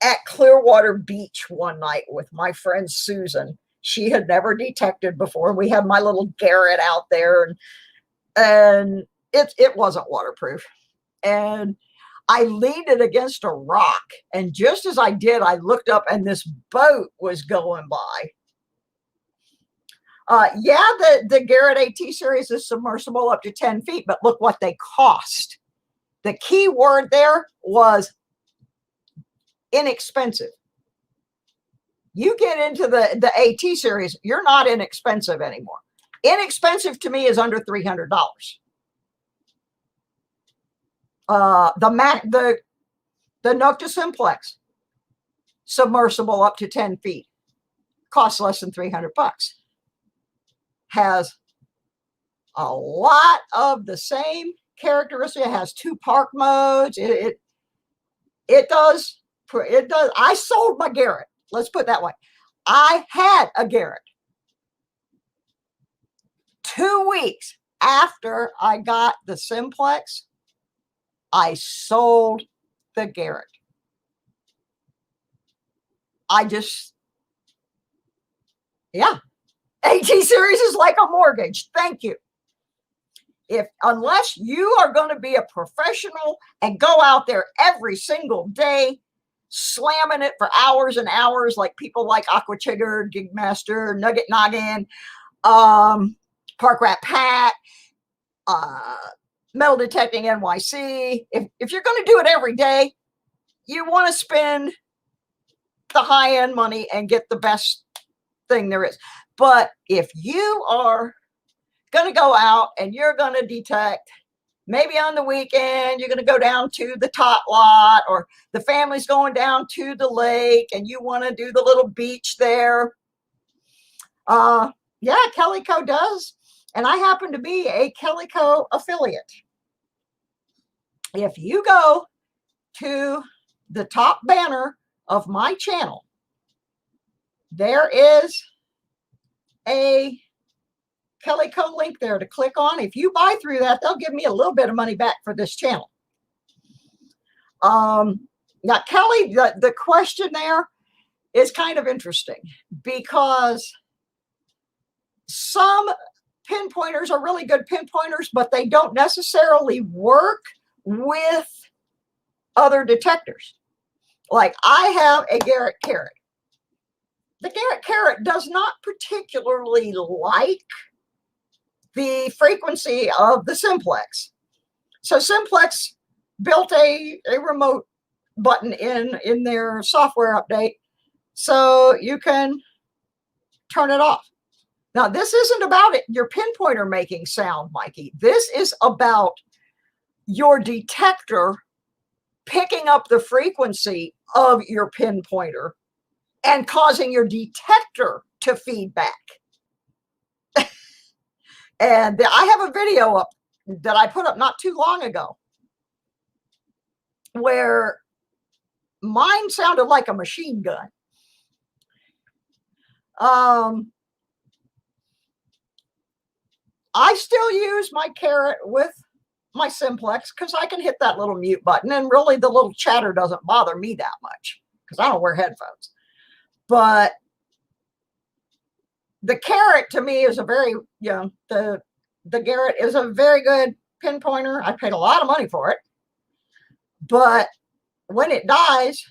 A: at Clearwater Beach one night with my friend Susan. She had never detected before. We had my little Garrett out there, and it wasn't waterproof. And I leaned it against a rock, and just as I did, I looked up and this boat was going by. Yeah, the Garrett AT series is submersible up to 10 feet, but look what they cost. The key word there was inexpensive. You get into the AT series, you're not inexpensive anymore. Inexpensive to me is under $300. The Nocta Simplex, submersible up to 10 feet, costs less than $300. Has a lot of the same characteristics. It has 2 park modes. It does. I sold my Garrett. Let's put it that way. I had a Garrett 2 weeks after I got the Simplex. I sold the Garrett. Yeah. AT series is like a mortgage. Thank you. Unless you are going to be a professional and go out there every single day slamming it for hours and hours, like people like Aqua Chigger, Gigmaster, Nugget Noggin, Park Rat Pat, Metal Detecting NYC. If you're going to do it every day, you want to spend the high-end money and get the best thing there is. But if you are going to go out and you're going to detect, maybe on the weekend, you're going to go down to the tot lot, or the family's going down to the lake and you want to do the little beach there. Yeah, Calico does. And I happen to be a Calico affiliate. If you go to the top banner of my channel, there is a Calico link there to click on. If you buy through that, they'll give me a little bit of money back for this channel. Now, Kelly, the question there is kind of interesting, because some pinpointers are really good pinpointers, but they don't necessarily work with other detectors. Like, I have a Garrett Carrot. The Garrett Carrot does not particularly like the frequency of the Simplex. So Simplex built a remote button in their software update so you can turn it off. Now, this isn't about your pinpointer making sound, Mikey. This is about your detector picking up the frequency of your pinpointer and causing your detector to feedback. And I have a video up that I put up not too long ago where mine sounded like a machine gun. I still use my Carrot with my Simplex because I can hit that little mute button, and really the little chatter doesn't bother me that much because I don't wear headphones. But the Carrot to me is a very, the Garrett is a very good pinpointer. I paid a lot of money for it. But when it dies,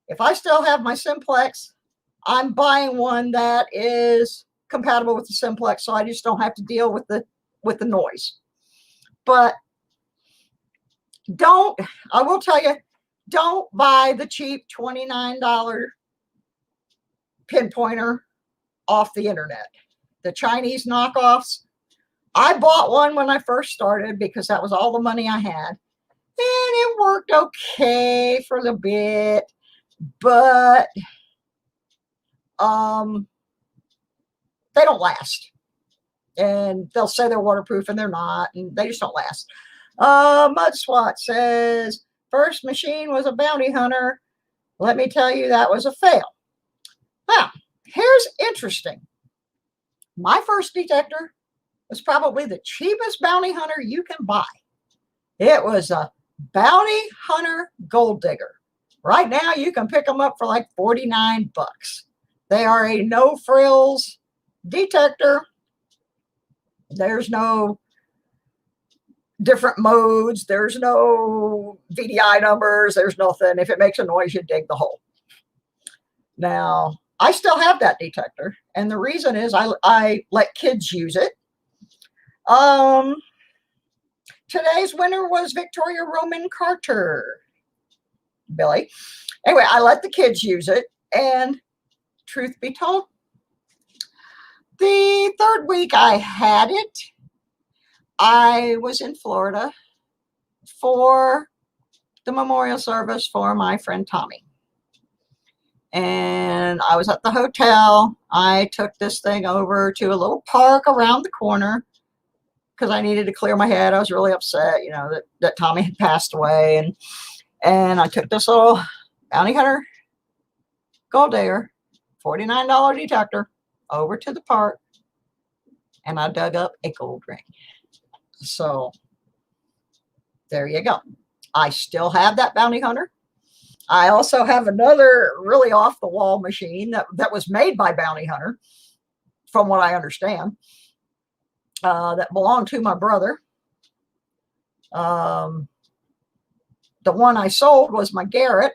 A: if I still have my Simplex, I'm buying one that is compatible with the Simplex, so I just don't have to deal with the noise. But I will tell you, don't buy the cheap $29 pinpointer off the internet. The Chinese knockoffs. I bought one when I first started because that was all the money I had. And it worked okay for the bit, but they don't last. And they'll say they're waterproof and they're not, and they just don't last. Mud Swat says, first machine was a bounty hunter. Let me tell you, that was a fail. Now, here's interesting. My first detector was probably the cheapest bounty hunter you can buy. It was a bounty hunter gold digger. Right now, you can pick them up for like 49 bucks. They are a no frills detector. There's no different modes. There's no VDI numbers. There's nothing. If it makes a noise, you dig the hole. Now, I still have that detector, and the reason is I let kids use it. Today's winner was Victoria Roman Carter, Billy. Anyway, I let the kids use it, and truth be told, the third week I had it, I was in Florida for the memorial service for my friend Tommy. And I was at the hotel. I took this thing over to a little park around the corner because I needed to clear my head. I was really upset, you know, that Tommy had passed away. And I took this little bounty hunter gold digger, $49 detector, over to the park, and I dug up a gold ring. So there you go. I still have that bounty hunter. I also have another really off-the-wall machine that was made by Bounty Hunter, from what I understand, that belonged to my brother. The one I sold was my Garrett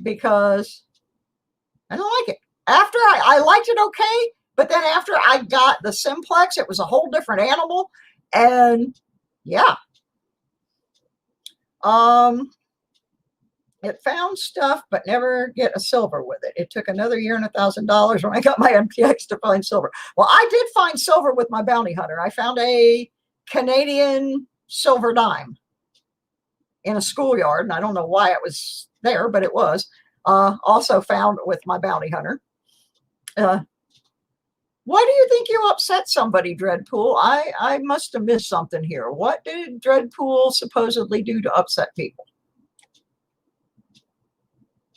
A: because I don't like it. After I liked it okay, but then after I got the Simplex, it was a whole different animal. And yeah. It found stuff, but never get a silver with it. It took another year and $1,000 when I got my MPX to find silver. Well, I did find silver with my bounty hunter. I found a Canadian silver dime in a schoolyard, and I don't know why it was there, but it was. Also found with my bounty hunter. Why do you think you upset somebody, Dreadpool? I must have missed something here. What did Dreadpool supposedly do to upset people?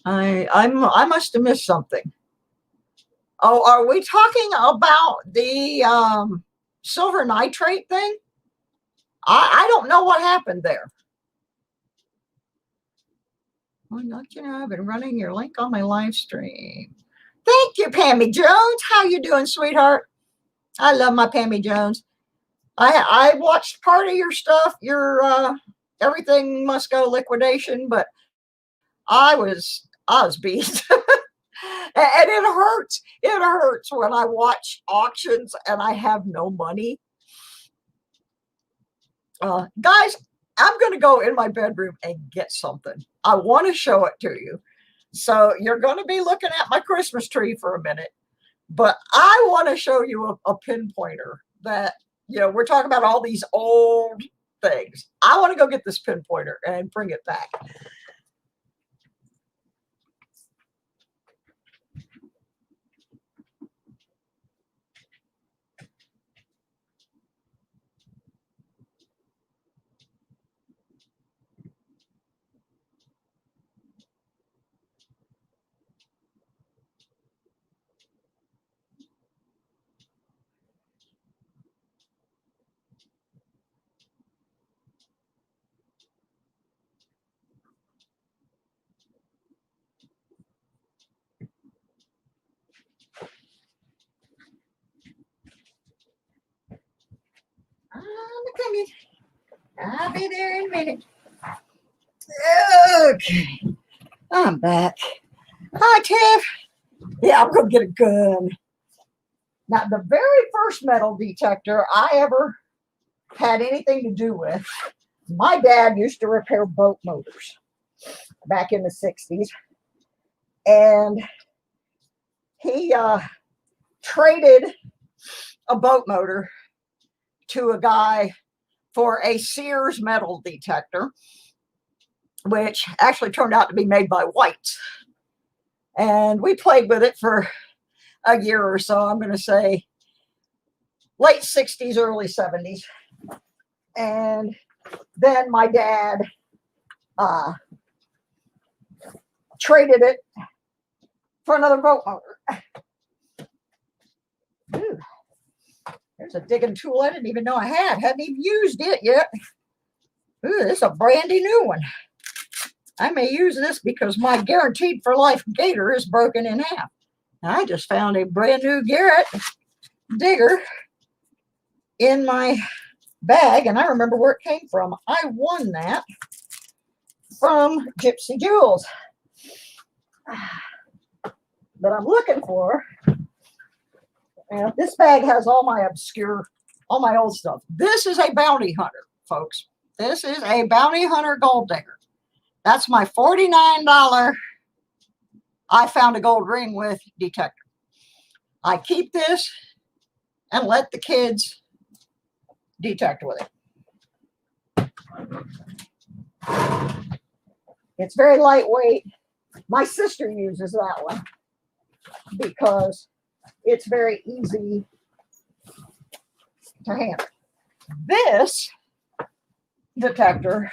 A: I must have missed something. Oh, are we talking about the silver nitrate thing? I don't know what happened there. Well, not you know, I've been running your link on my live stream. Thank you, Pammy Jones. How you doing, sweetheart? I love my Pammy Jones. I watched part of your stuff, your everything must go liquidation, but I was beat. And it hurts. It hurts when I watch auctions and I have no money. Guys, I'm going to go in my bedroom and get something. I want to show it to you. So you're going to be looking at my Christmas tree for a minute. But I want to show you a pinpointer that, you know, we're talking about all these old things. I want to go get this pinpointer and bring it back. I'm coming. I'll be there in a minute. Okay. I'm back. Hi, Tiff. Yeah, I'm going to get a gun. Now, the very first metal detector I ever had anything to do with, my dad used to repair boat motors back in the 60s. And he traded a boat motor to a guy for a Sears metal detector, which actually turned out to be made by White's. And we played with it for a year or so. I'm going to say late 60s, early 70s. And then my dad traded it for another boat motor. Ooh, there's a digging tool I didn't even know I had. Hadn't even used it yet. Ooh, this is a brandy new one. I may use this because my guaranteed for life gator is broken in half. I just found a brand new Garrett digger in my bag, and I remember where it came from. I won that from Gypsy Jewels. But I'm looking for, and this bag has all my old stuff. This is a bounty hunter, folks. This is a bounty hunter gold digger. That's my $49 I found a gold ring with detector. I keep this and let the kids detect with it. It's very lightweight. My sister uses that one because it's very easy to handle. This detector,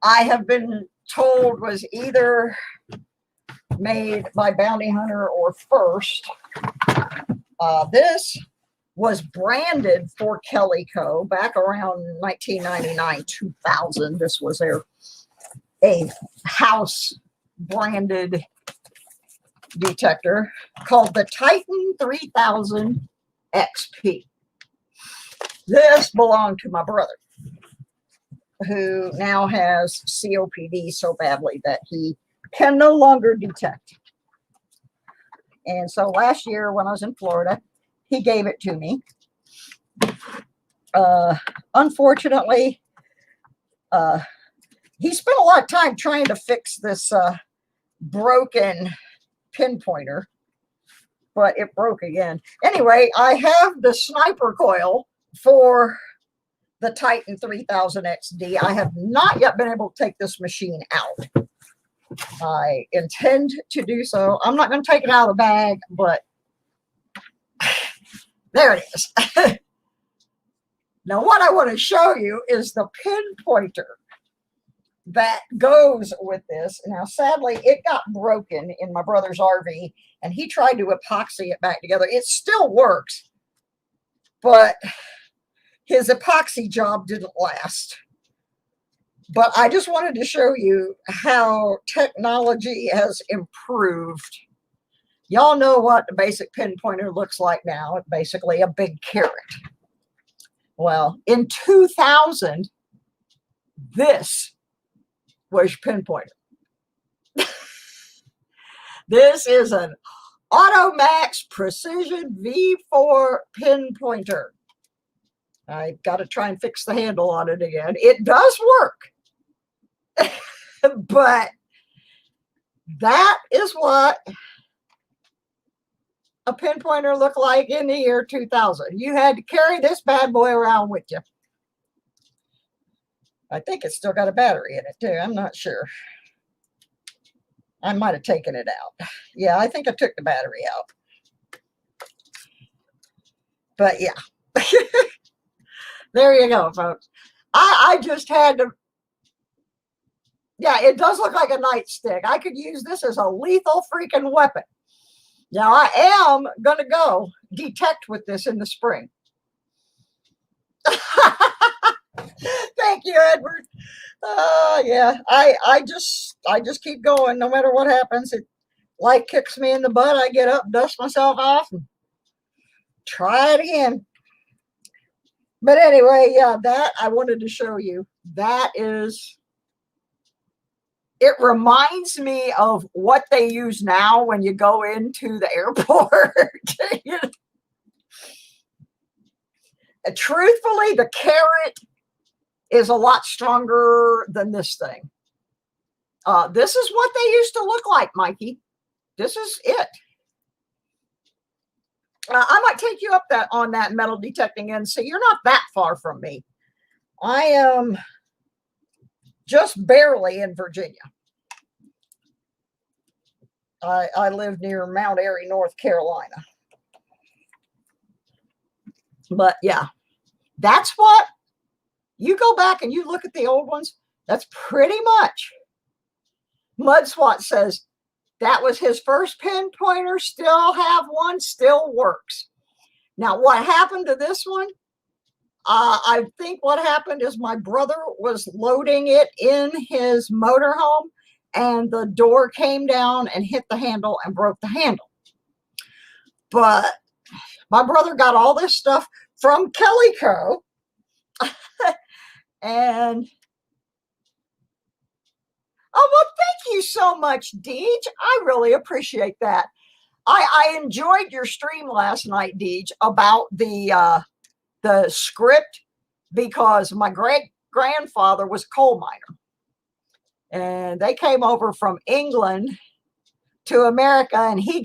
A: I have been told, was either made by Bounty Hunter or First. This was branded for Kelly Co. back around 1999, 2000. This was a house branded detector called the Titan 3000 XP. This belonged to my brother, who now has COPD so badly that he can no longer detect. And so last year when I was in Florida, he gave it to me. Unfortunately, he spent a lot of time trying to fix this broken pinpointer, but it broke again. Anyway, I have the sniper coil for the Titan 3000 XD. I have not yet been able to take this machine out. I intend to do so. I'm not going to take it out of the bag, but there it is. Now, what I want to show you is the pinpointer that goes with this. Now, sadly, it got broken in my brother's RV, and he tried to epoxy it back together. It still works, but his epoxy job didn't last. But I just wanted to show you how technology has improved. Y'all know what the basic pinpointer looks like now. It's basically a big carrot. Well, in 2000, this was your pinpointer. This is an Automax Precision V4 pinpointer. I got to try and fix the handle on it again. It does work. But that is what a pinpointer looked like in the year 2000. You had to carry this bad boy around with you. I think it's still got a battery in it too. I'm not sure. I might have taken it out. Yeah, I think I took the battery out. But yeah. There you go, folks. I just had to. Yeah, it does look like a nightstick. I could use this as a lethal freaking weapon. Now, I am going to go detect with this in the spring. Thank you, Edward. Yeah, I just keep going no matter what happens. Life kicks me in the butt. I get up, dust myself off, and try it again. But anyway, yeah, that I wanted to show you. That is, it reminds me of what they use now when you go into the airport. Truthfully, the carrot is a lot stronger than this thing. This is what they used to look like, Mikey. This is it. I might take you up on that metal detecting end. So you're not that far from me. I am just barely in Virginia. I live near Mount Airy, North Carolina. But yeah, that's what, you go back and you look at the old ones, That's pretty much. Mud Swat says that was his first pen pointer. Still have one. Still works. Now, what happened to this one? I think what happened is my brother was loading it in his motorhome, and the door came down and hit the handle and broke the handle. But my brother got all this stuff from Calico. And oh, well, thank you so much, Deej. I really appreciate that. I enjoyed your stream last night, Deej, about the script, because my great-grandfather was a coal miner. And they came over from England to America, and he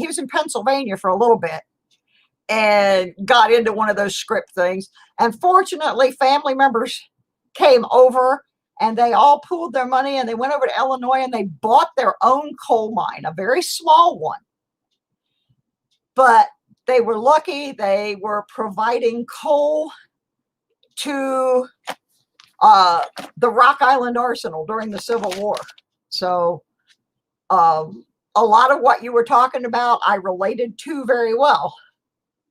A: was in Pennsylvania for a little bit and got into one of those script things. And fortunately, family members came over, and they all pooled their money, and they went over to Illinois, and they bought their own coal mine, a very small one. But they were lucky. They were providing coal to the Rock Island Arsenal during the Civil War. So a lot of what you were talking about, I related to very well.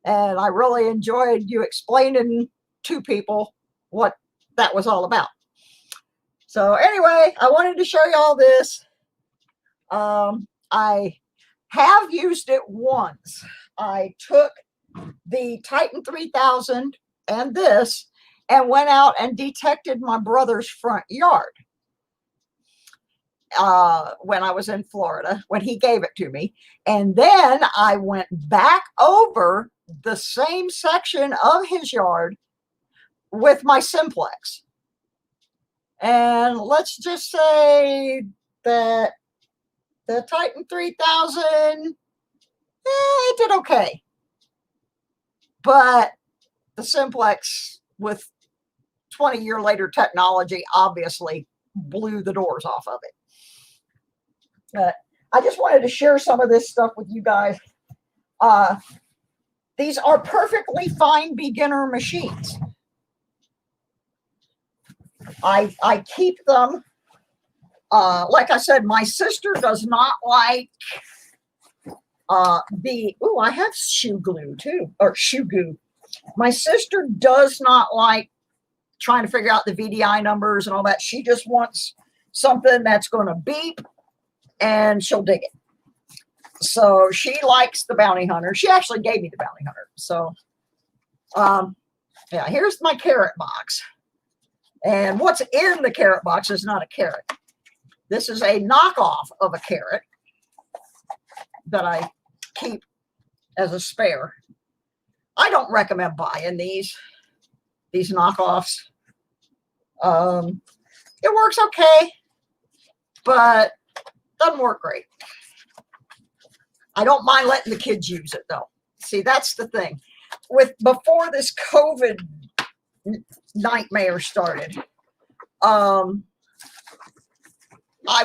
A: And I really enjoyed you explaining to people what that was all about. So anyway, I wanted to show you all this. I have used it once. I took the Titan 3000 and this and went out and detected my brother's front yard when I was in Florida, when he gave it to me. And then I went back over the same section of his yard with my simplex. And let's just say that the Titan 3000, it did okay. But the simplex with 20-year later technology obviously blew the doors off of it. I just wanted to share some of this stuff with you guys. These are perfectly fine beginner machines. I keep them. Like I said, my sister does not like I have shoe glue too, or shoe goo. My sister does not like trying to figure out the VDI numbers and all that. She just wants something that's going to beep and she'll dig it. So she likes the Bounty Hunter. She actually gave me the Bounty Hunter. So, yeah, here's my carrot box. And what's in the carrot box is not a carrot. This is a knockoff of a carrot that I keep as a spare. I don't recommend buying these knockoffs. It works okay, but doesn't work great. I don't mind letting the kids use it though. See, that's the thing. Before this COVID nightmare started, I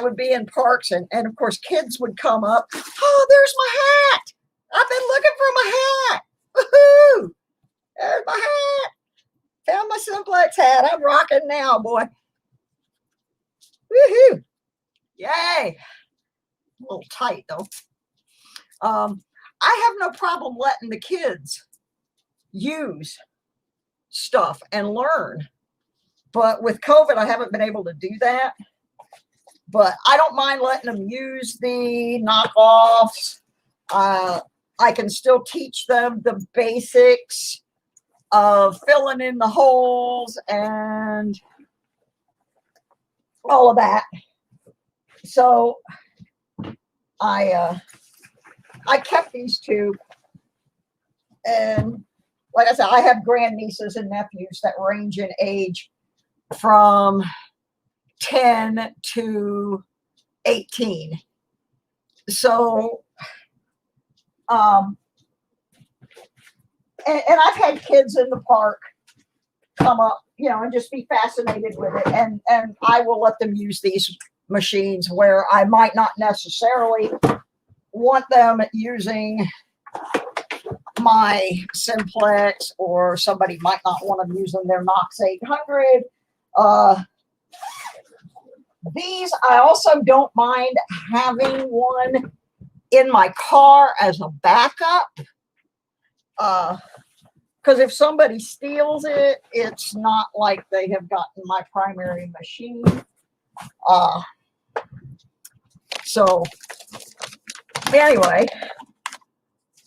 A: would be in parks and of course kids would come up. Oh, there's my hat. I've been looking for my hat. Woohoo! There's my hat. Found my simplex hat. I'm rocking now, boy. Woohoo! Yay! A little tight though. I have no problem letting the kids use stuff and learn. But with COVID, I haven't been able to do that. But I don't mind letting them use the knockoffs. I can still teach them the basics of filling in the holes and all of that. So I kept these two. And like I said, I have grandnieces and nephews that range in age from 10 to 18. So, and I've had kids in the park come up, and just be fascinated with it. And I will let them use these machines where I might not necessarily want them using my simplex, or somebody might not want them using their Knox 800. These, I also don't mind having one in my car as a backup. Because if somebody steals it, it's not like they have gotten my primary machine. So anyway,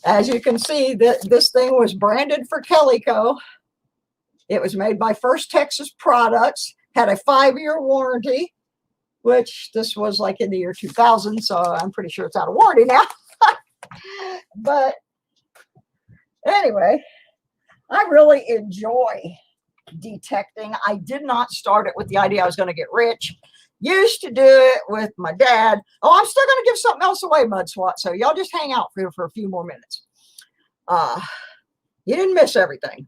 A: as you can see, this thing was branded for Calico. It was made by First Texas Products, had a 5-year warranty, which this was like in the year 2000, so I'm pretty sure it's out of warranty now. But anyway, I really enjoy detecting. I did not start it with the idea I was going to get rich. Used to do it with my dad. Oh, I'm still going to give something else away, Mud SWAT, so y'all just hang out for a few more minutes. You didn't miss everything.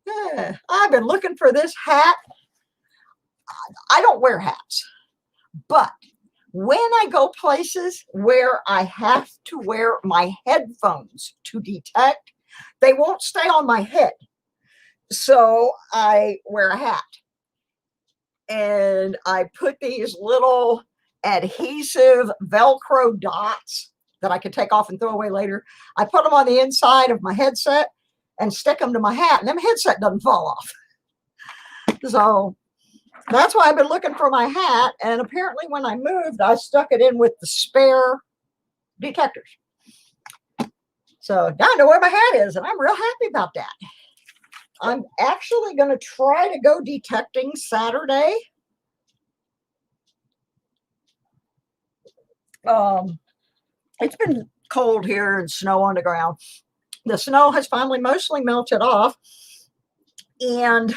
A: Yeah, I've been looking for this hat. I don't wear hats, but when I go places where I have to wear my headphones to detect, they won't stay on my head. So I wear a hat. And I put these little adhesive Velcro dots that I could take off and throw away later. I put them on the inside of my headset and stick them to my hat, and then my headset doesn't fall off. So that's why I've been looking for my hat. And apparently when I moved, I stuck it in with the spare detectors. So now I know where my hat is, and I'm real happy about that. I'm actually going to try to go detecting Saturday. It's been cold here and snow on the ground. The snow has finally mostly melted off. And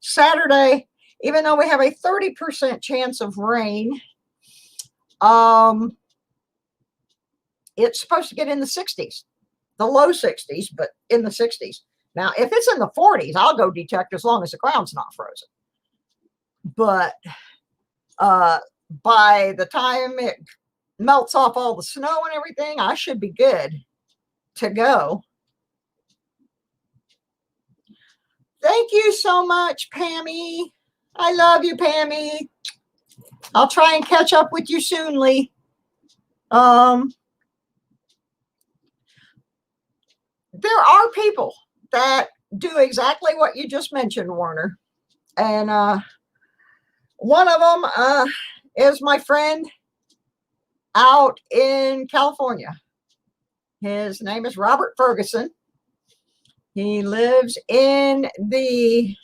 A: Saturday, even though we have a 30% chance of rain, it's supposed to get in the 60s, the low 60s, but in the 60s. Now, if it's in the 40s, I'll go detect as long as the ground's not frozen. But by the time it melts off all the snow and everything, I should be good to go. Thank you so much, Pammy. I love you, Pammy. I'll try and catch up with you soonly. There are people that do exactly what you just mentioned, Warner. And one of them is my friend out in California. His name is Robert Ferguson. He lives in the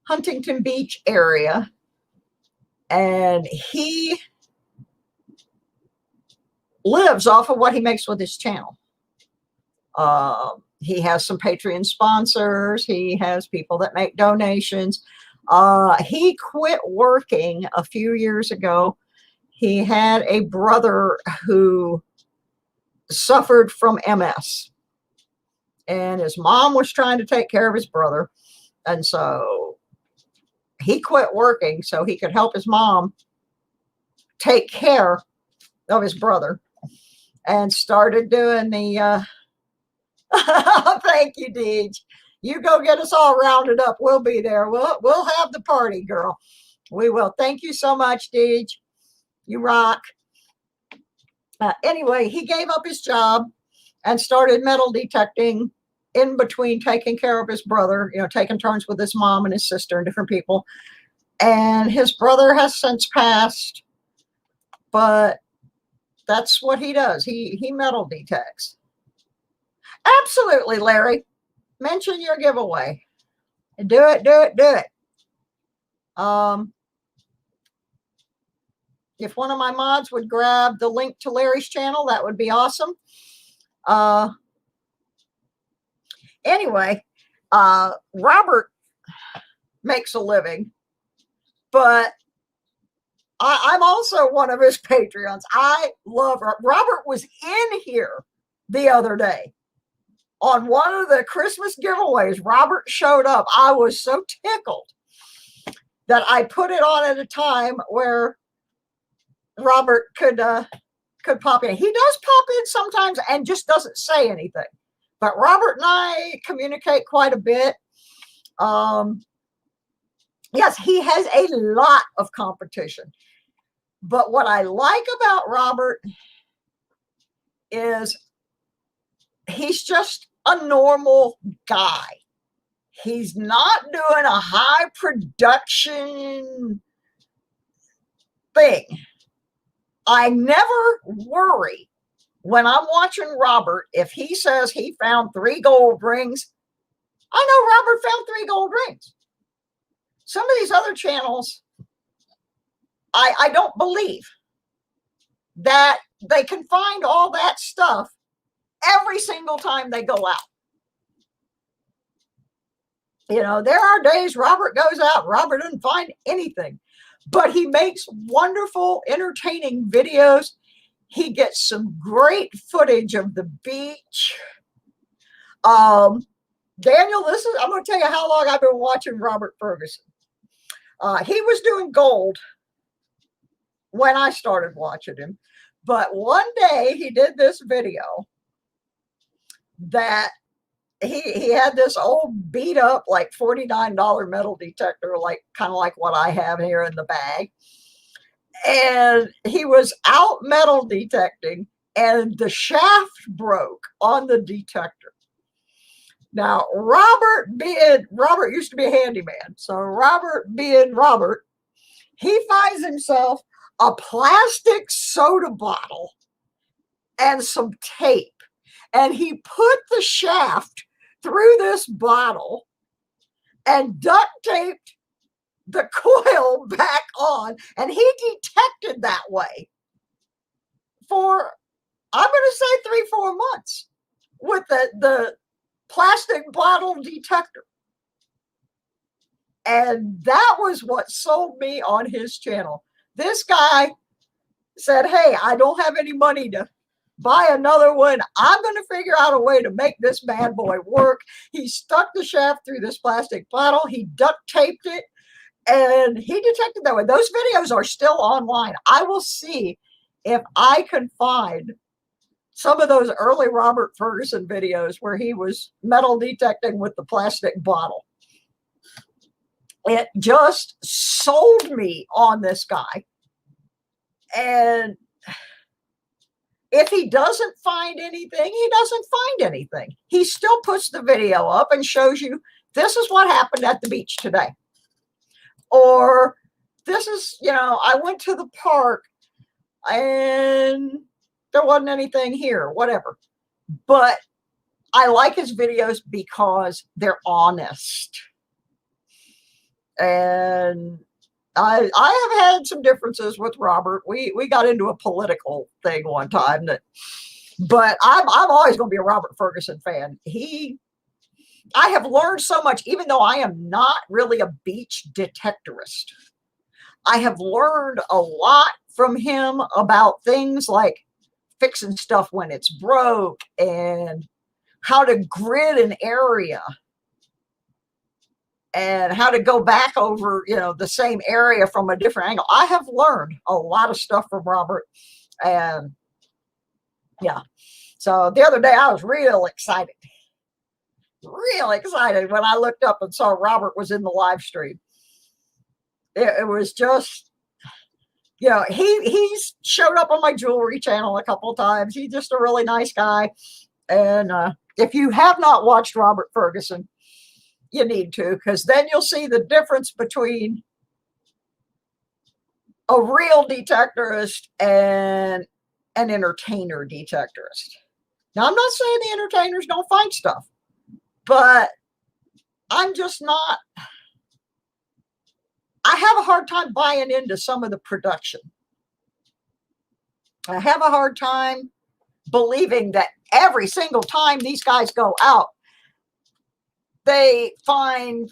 A: Huntington Beach area, and he lives off of what he makes with his channel. He has some Patreon sponsors. He has people that make donations. He quit working a few years ago. He had a brother who suffered from MS, and his mom was trying to take care of his brother. And so he quit working so he could help his mom take care of his brother, and started doing the thank you, Deej. You go get us all rounded up. We'll be there. We'll have the party, girl. We will. Thank you so much, Deej. You rock. Anyway, he gave up his job and started metal detecting in between taking care of his brother, taking turns with his mom and his sister and different people. And his brother has since passed, but that's what he does. He metal detects. Absolutely, Larry. Mention your giveaway. Do it, do it, do it. If one of my mods would grab the link to Larry's channel, that would be awesome. Anyway, Robert makes a living, but I'm also one of his Patreons. I love Robert. Was in here the other day on one of the Christmas giveaways. Robert showed up. I was so tickled that I put it on at a time where Robert could pop in. He does pop in sometimes and just doesn't say anything. But Robert and I communicate quite a bit. Yes, he has a lot of competition. But what I like about Robert is he's just a normal guy. He's not doing a high production thing. I never worry when I'm watching Robert. If he says he found 3 gold rings, I know Robert found 3 gold rings. Some of these other channels, I don't believe that they can find all that stuff every single time they go out. You know, there are days Robert goes out, Robert doesn't find anything, but he makes wonderful, entertaining videos. He gets some great footage of the beach. Daniel, I'm going to tell you how long I've been watching Robert Ferguson. He was doing gold when I started watching him, but one day he did this video that he had this old beat up like $49 metal detector, like kind of like what I have here in the bag. And he was out metal detecting and the shaft broke on the detector. Now, Robert used to be a handyman. So Robert being Robert, he finds himself a plastic soda bottle and some tape. And he put the shaft through this bottle and duct taped the coil back on. And he detected that way for, I'm going to say 3-4 months with the plastic bottle detector. And that was what sold me on his channel. This guy said, hey, I don't have any money to buy another one. I'm going to figure out a way to make this bad boy work. He stuck the shaft through this plastic bottle. He duct taped it and he detected that way. Those videos are still online. I will see if I can find some of those early Robert Ferguson videos where he was metal detecting with the plastic bottle. It just sold me on this guy. And if he doesn't find anything, he doesn't find anything. He still puts the video up and shows you, this is what happened at the beach today. Or this is, you know, I went to the park and there wasn't anything here, whatever. But I like his videos because they're honest. And I have had some differences with Robert. We got into a political thing one time, but I'm always going to be a Robert Ferguson fan. I have learned so much, even though I am not really a beach detectorist. I have learned a lot from him about things like fixing stuff when it's broke and how to grid an area and how to go back over, you know, the same area from a different angle. I have learned a lot of stuff from Robert. And yeah, so the other day I was real excited when I looked up and saw Robert was in the live stream. It was just, you know, he's showed up on my jewelry channel a couple of times. He's just a really nice guy. And if you have not watched Robert Ferguson, you need to, because then you'll see the difference between a real detectorist and an entertainer detectorist. Now, I'm not saying the entertainers don't find stuff, but I'm just not, I have a hard time buying into some of the production. I have a hard time believing that every single time these guys go out, they find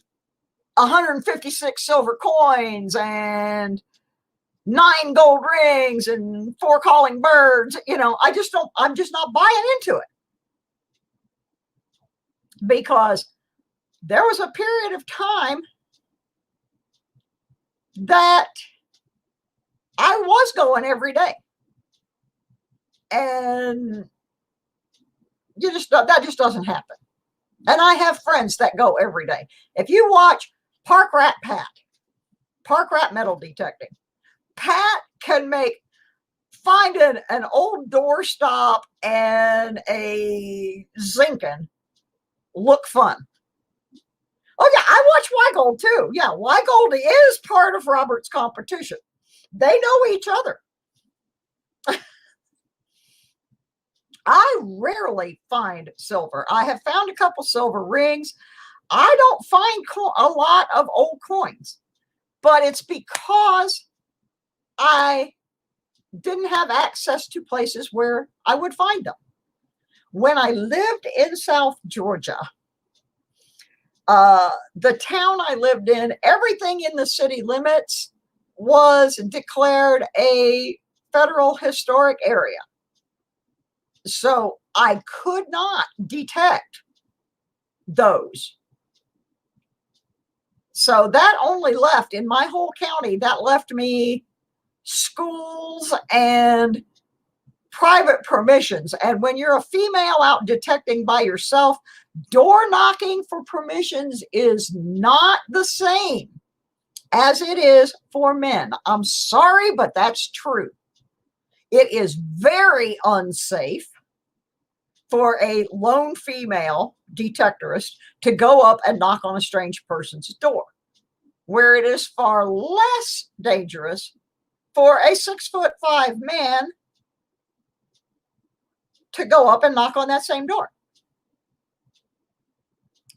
A: 156 silver coins and 9 gold rings and 4 calling birds. You know, I'm just not buying into it, because there was a period of time that I was going every day, and that just doesn't happen. And I have friends that go every day. If you watch Park Rat Pat, park rat metal detecting. Pat can find an old doorstop and a Zinken look fun. Oh yeah, I watch Weigold too. Yeah, Weigold is part of Robert's competition. They know each other. I rarely find silver. I have found a couple silver rings. I don't find a lot of old coins, but it's because I didn't have access to places where I would find them. When I lived in South Georgia, the town I lived in, everything in the city limits was declared a federal historic area. So I could not detect those. So that only left, in my whole county, that left me schools and private permissions. And when you're a female out detecting by yourself, door knocking for permissions is not the same as it is for men. I'm sorry, but that's true. It is very unsafe for a lone female detectorist to go up and knock on a strange person's door, where it is far less dangerous for a 6'5" man to go up and knock on that same door.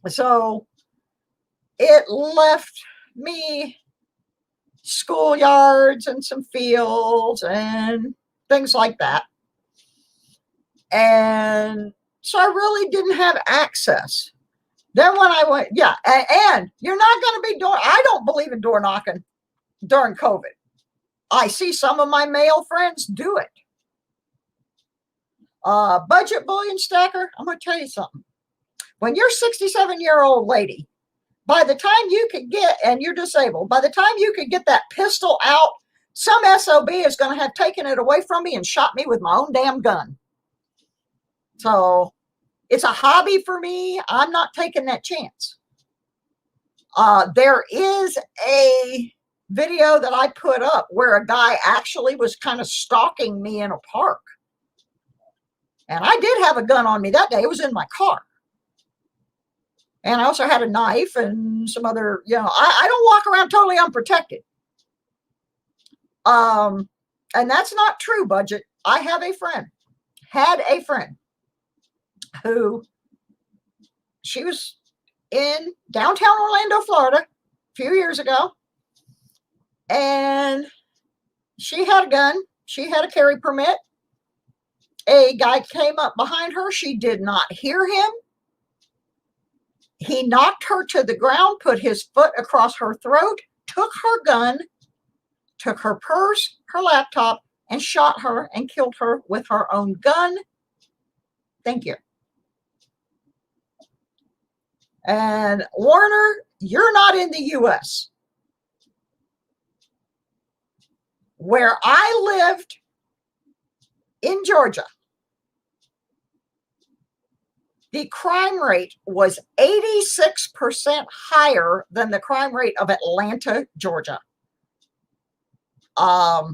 A: So it left me schoolyards and some fields and things like that. And so I really didn't have access. Then when I went, yeah, and you're not going to be I don't believe in door knocking during COVID. I see some of my male friends do it. Budget bullion stacker, I'm going to tell you something. When you're a 67-year-old lady, by the time you could get, and you're disabled, by the time you could get that pistol out, some SOB is going to have taken it away from me and shot me with my own damn gun. So it's a hobby for me. I'm not taking that chance. There is a video that I put up where a guy actually was kind of stalking me in a park. And I did have a gun on me that day. It was in my car. And I also had a knife and some other, I don't walk around totally unprotected. And that's not true, Budget. I had a friend who, she was in downtown Orlando, Florida, a few years ago. And she had a gun. She had a carry permit. A guy came up behind her. She did not hear him. He knocked her to the ground, put his foot across her throat, took her gun, took her purse, her laptop, and shot her and killed her with her own gun. Thank you. And Warner, you're not in the U.S. Where I lived in Georgia, the crime rate was 86% higher than the crime rate of Atlanta, Georgia. I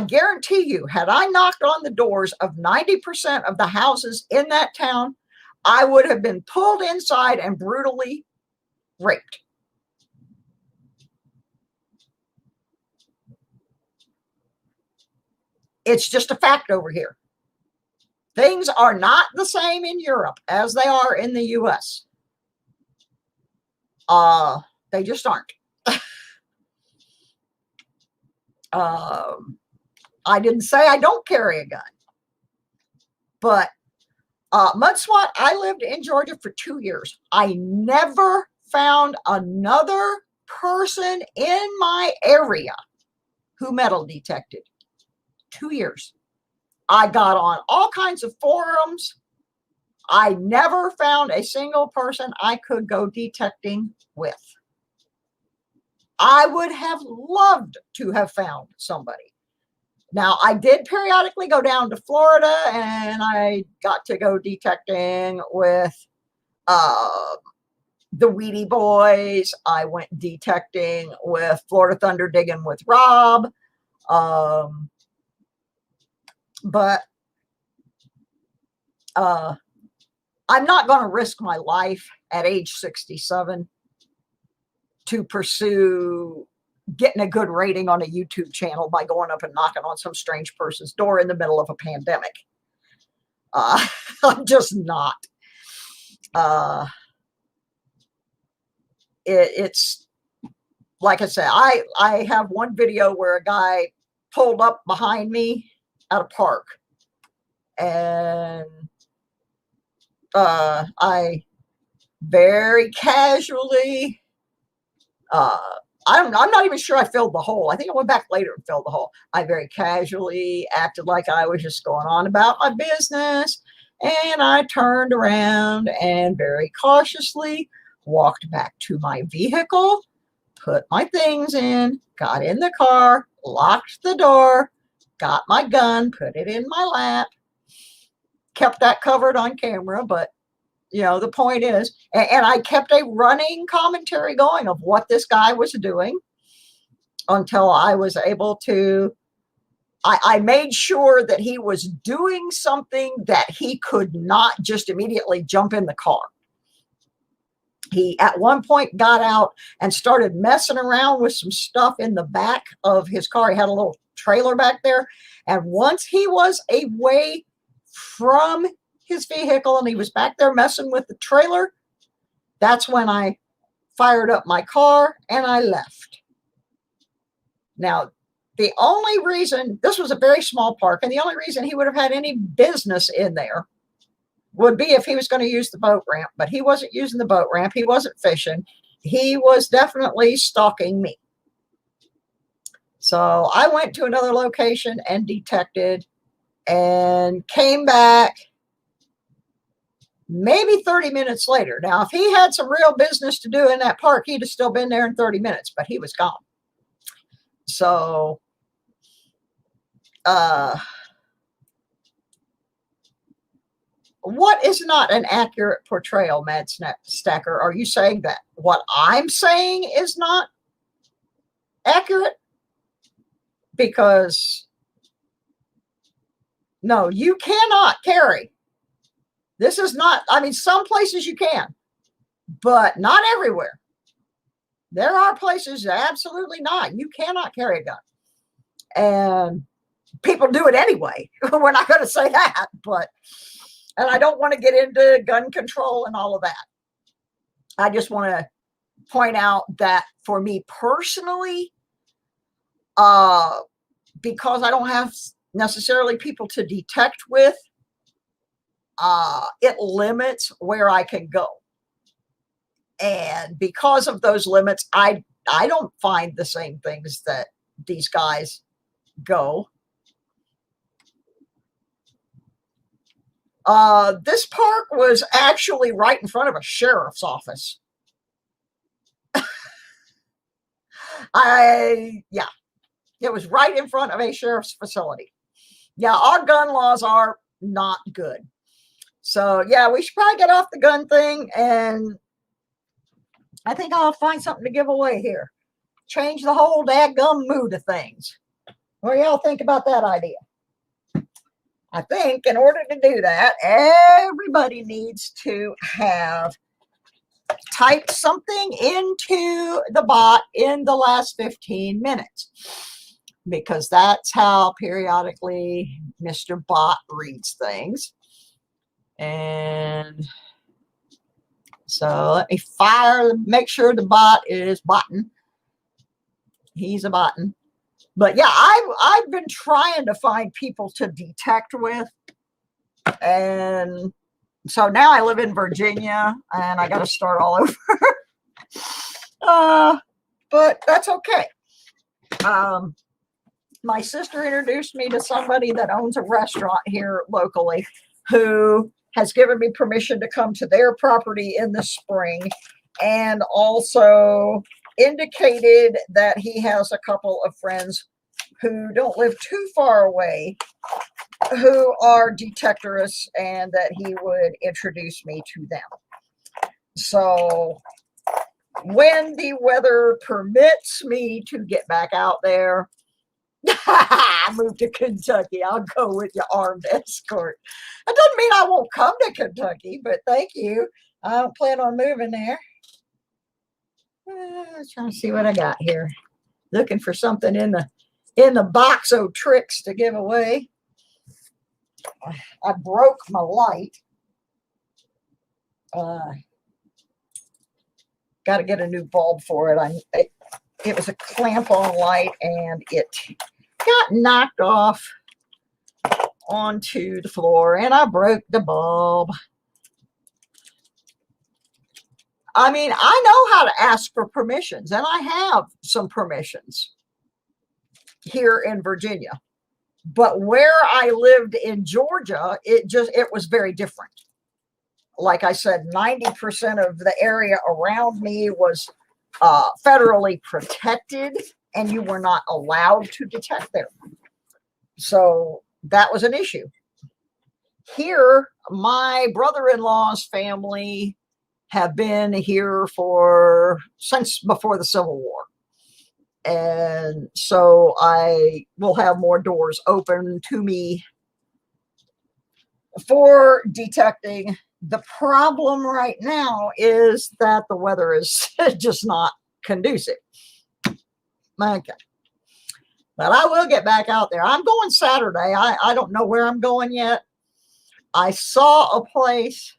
A: guarantee you, had I knocked on the doors of 90% of the houses in that town, I would have been pulled inside and brutally raped. It's just a fact over here. Things are not the same in Europe as they are in the US. They just aren't. I didn't say I don't carry a gun, but Mud SWAT, I lived in Georgia for 2 years. I never found another person in my area who metal detected. 2 years. I got on all kinds of forums. I never found a single person I could go detecting with. I would have loved to have found somebody. Now, I did periodically go down to Florida, and I got to go detecting with the Weedy Boys. I went detecting with Florida Thunder Digging with Rob. But I'm not going to risk my life at age 67 to pursue getting a good rating on a YouTube channel by going up and knocking on some strange person's door in the middle of a pandemic. I'm just not. It's like I said, I have one video where a guy pulled up behind me at a park, and I very casually, I'm not even sure I filled the hole. I think I went back later and filled the hole. I very casually acted like I was just going on about my business, and I turned around and very cautiously walked back to my vehicle, put my things in, got in the car, locked the door, got my gun, put it in my lap, kept that covered on camera, but you know, the point is, and I kept a running commentary going of what this guy was doing until I was able to, I made sure that he was doing something that he could not just immediately jump in the car. He at one point got out and started messing around with some stuff in the back of his car. He had a little trailer back there. And once he was away from his vehicle and he was back there messing with the trailer, that's when I fired up my car and I left. Now, the only reason, this was a very small park, and the only reason he would have had any business in there would be if he was going to use the boat ramp, but he wasn't using the boat ramp. He wasn't fishing. He was definitely stalking me. So I went to another location and detected and came back maybe 30 minutes later. Now, if he had some real business to do in that park, he'd have still been there in 30 minutes, but he was gone. So, what is not an accurate portrayal, Mad Stacker? Are you saying that what I'm saying is not accurate? Because, no, you cannot carry. This is not, I mean, some places you can, but not everywhere. There are places absolutely not. You cannot carry a gun. And people do it anyway. We're not going to say that, but, and I don't want to get into gun control and all of that. I just want to point out that for me personally, because I don't have necessarily people to detect with, it limits where I can go. And because of those limits, I don't find the same things that these guys go. This park was actually right in front of a sheriff's office. Yeah, it was right in front of a sheriff's facility. Yeah, our gun laws are not good. So yeah, we should probably get off the gun thing, and I think I'll find something to give away here. Change the whole dadgum mood of things. What do y'all think about that idea? I think in order to do that, everybody needs to have typed something into the bot in the last 15 minutes. Because that's how periodically Mr. Bot reads things. And so let me make sure the bot is botting. He's a botting. But yeah, I've been trying to find people to detect with. And so now I live in Virginia and I got to start all over. But that's okay. My sister introduced me to somebody that owns a restaurant here locally who has given me permission to come to their property in the spring, and also indicated that he has a couple of friends who don't live too far away who are detectorists, and that he would introduce me to them. So when the weather permits me to get back out there, I moved to Kentucky. I'll go with your armed escort. That doesn't mean I won't come to Kentucky, but thank you. I don't plan on moving there. Trying to see what I got here. Looking for something in the box of tricks to give away. I broke my light. Got to get a new bulb for it. It was a clamp-on light, and it got knocked off onto the floor, and I broke the bulb. I mean, I know how to ask for permissions, and I have some permissions here in Virginia. But where I lived in Georgia, it was very different. Like I said, 90% of the area around me was federally protected, and you were not allowed to detect there. So that was an issue. Here, my brother-in-law's family have been here since before the Civil War. And so I will have more doors open to me for detecting. The problem right now is that the weather is just not conducive. Okay. But I will get back out there. I'm going Saturday. I don't know where I'm going yet. I saw a place.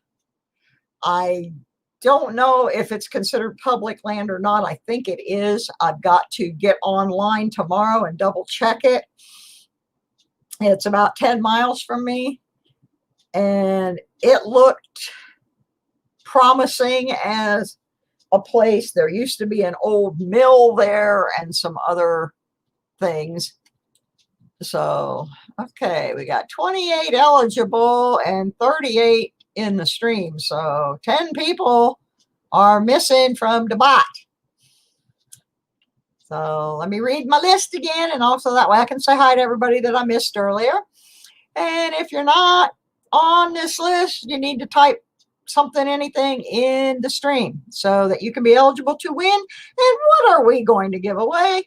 A: I don't know if it's considered public land or not. I think it is. I've got to get online tomorrow and double check it. It's about 10 miles from me. And it looked promising as a place. There used to be an old mill there and some other things. So, okay, we got 28 eligible and 38 in the stream. So 10 people are missing from the bot. So let me read my list again, and also that way I can say hi to everybody that I missed earlier. And if you're not on this list, you need to type anything in the stream so that you can be eligible to win. And what are we going to give away?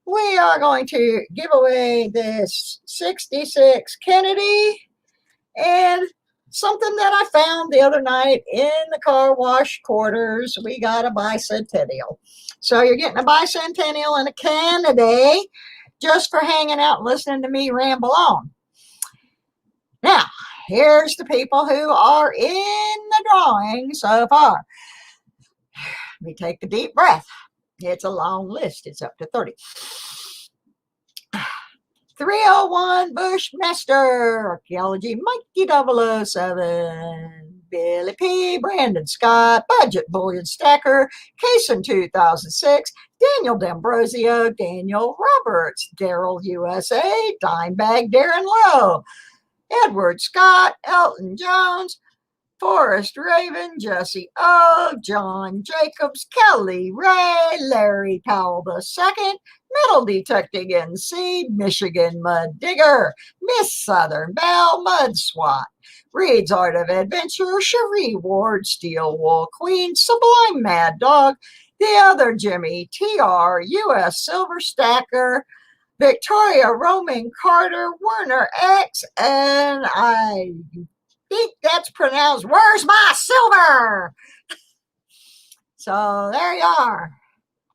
A: We are going to give away this 66 Kennedy and something that I found the other night in the car wash quarters. We got a bicentennial. So you're getting a bicentennial and a Kennedy just for hanging out and listening to me ramble on. Now, here's the people who are in the drawing so far. Let me take a deep breath. It's a long list. It's up to 30. 301 Bushmaster, Archaeology, Mikey 007, Billy P, Brandon Scott, Budget Bullion Stacker, Cason 2006, Daniel D'Ambrosio, Daniel Roberts, Daryl USA, Dimebag Darren Lowe, Edward Scott, Elton Jones, Forrest Raven, Jesse O, John Jacobs, Kelly Ray, Larry Powell II, Metal Detecting NC, Michigan Mud Digger, Miss Southern Belle, Mud SWAT, Reed's Art of Adventure, Cherie Ward, Steel Wool Queen, Sublime Mad Dog, The Other Jimmy, TR, US Silver Stacker, Victoria Roaming Carter, Werner X, and I think that's pronounced, where's my silver? So there you are.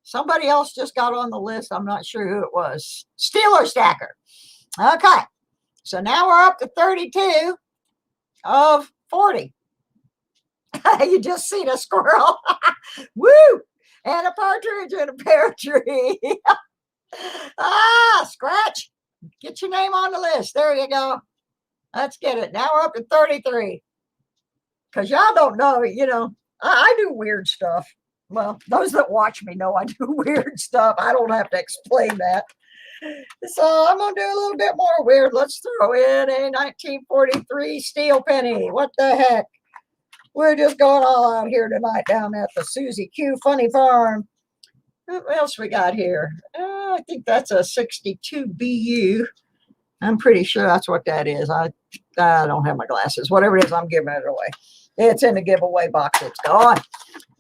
A: Somebody else just got on the list. I'm not sure who it was. Steeler Stacker. Okay. So now we're up to 32 of 40. You just seen a squirrel. Woo! And a partridge in a pear tree. Scratch. Get your name on the list. There you go. Let's get it. Now we're up to 33. Because y'all don't know, I do weird stuff. Well, those that watch me know I do weird stuff. I don't have to explain that. So I'm going to do a little bit more weird. Let's throw in a 1943 steel penny. What the heck? We're just going all out here tonight down at the Susie Q Funny Farm. What else we got here? I think that's a 62 BU. I'm pretty sure that's what that is. I don't have my glasses. Whatever it is, I'm giving it away. It's in the giveaway box. It's gone.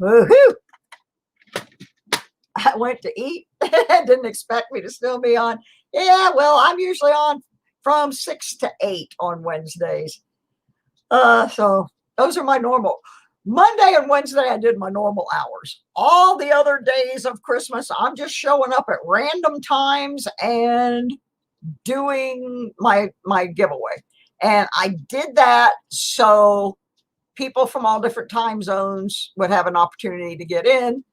A: Woohoo! I went to eat. Didn't expect me to still be on. Yeah, well, I'm usually on from 6 to 8 on Wednesdays. So those are my normal. Monday and Wednesday, I did my normal hours. All the other days of Christmas, I'm just showing up at random times and doing my giveaway. And I did that so people from all different time zones would have an opportunity to get in.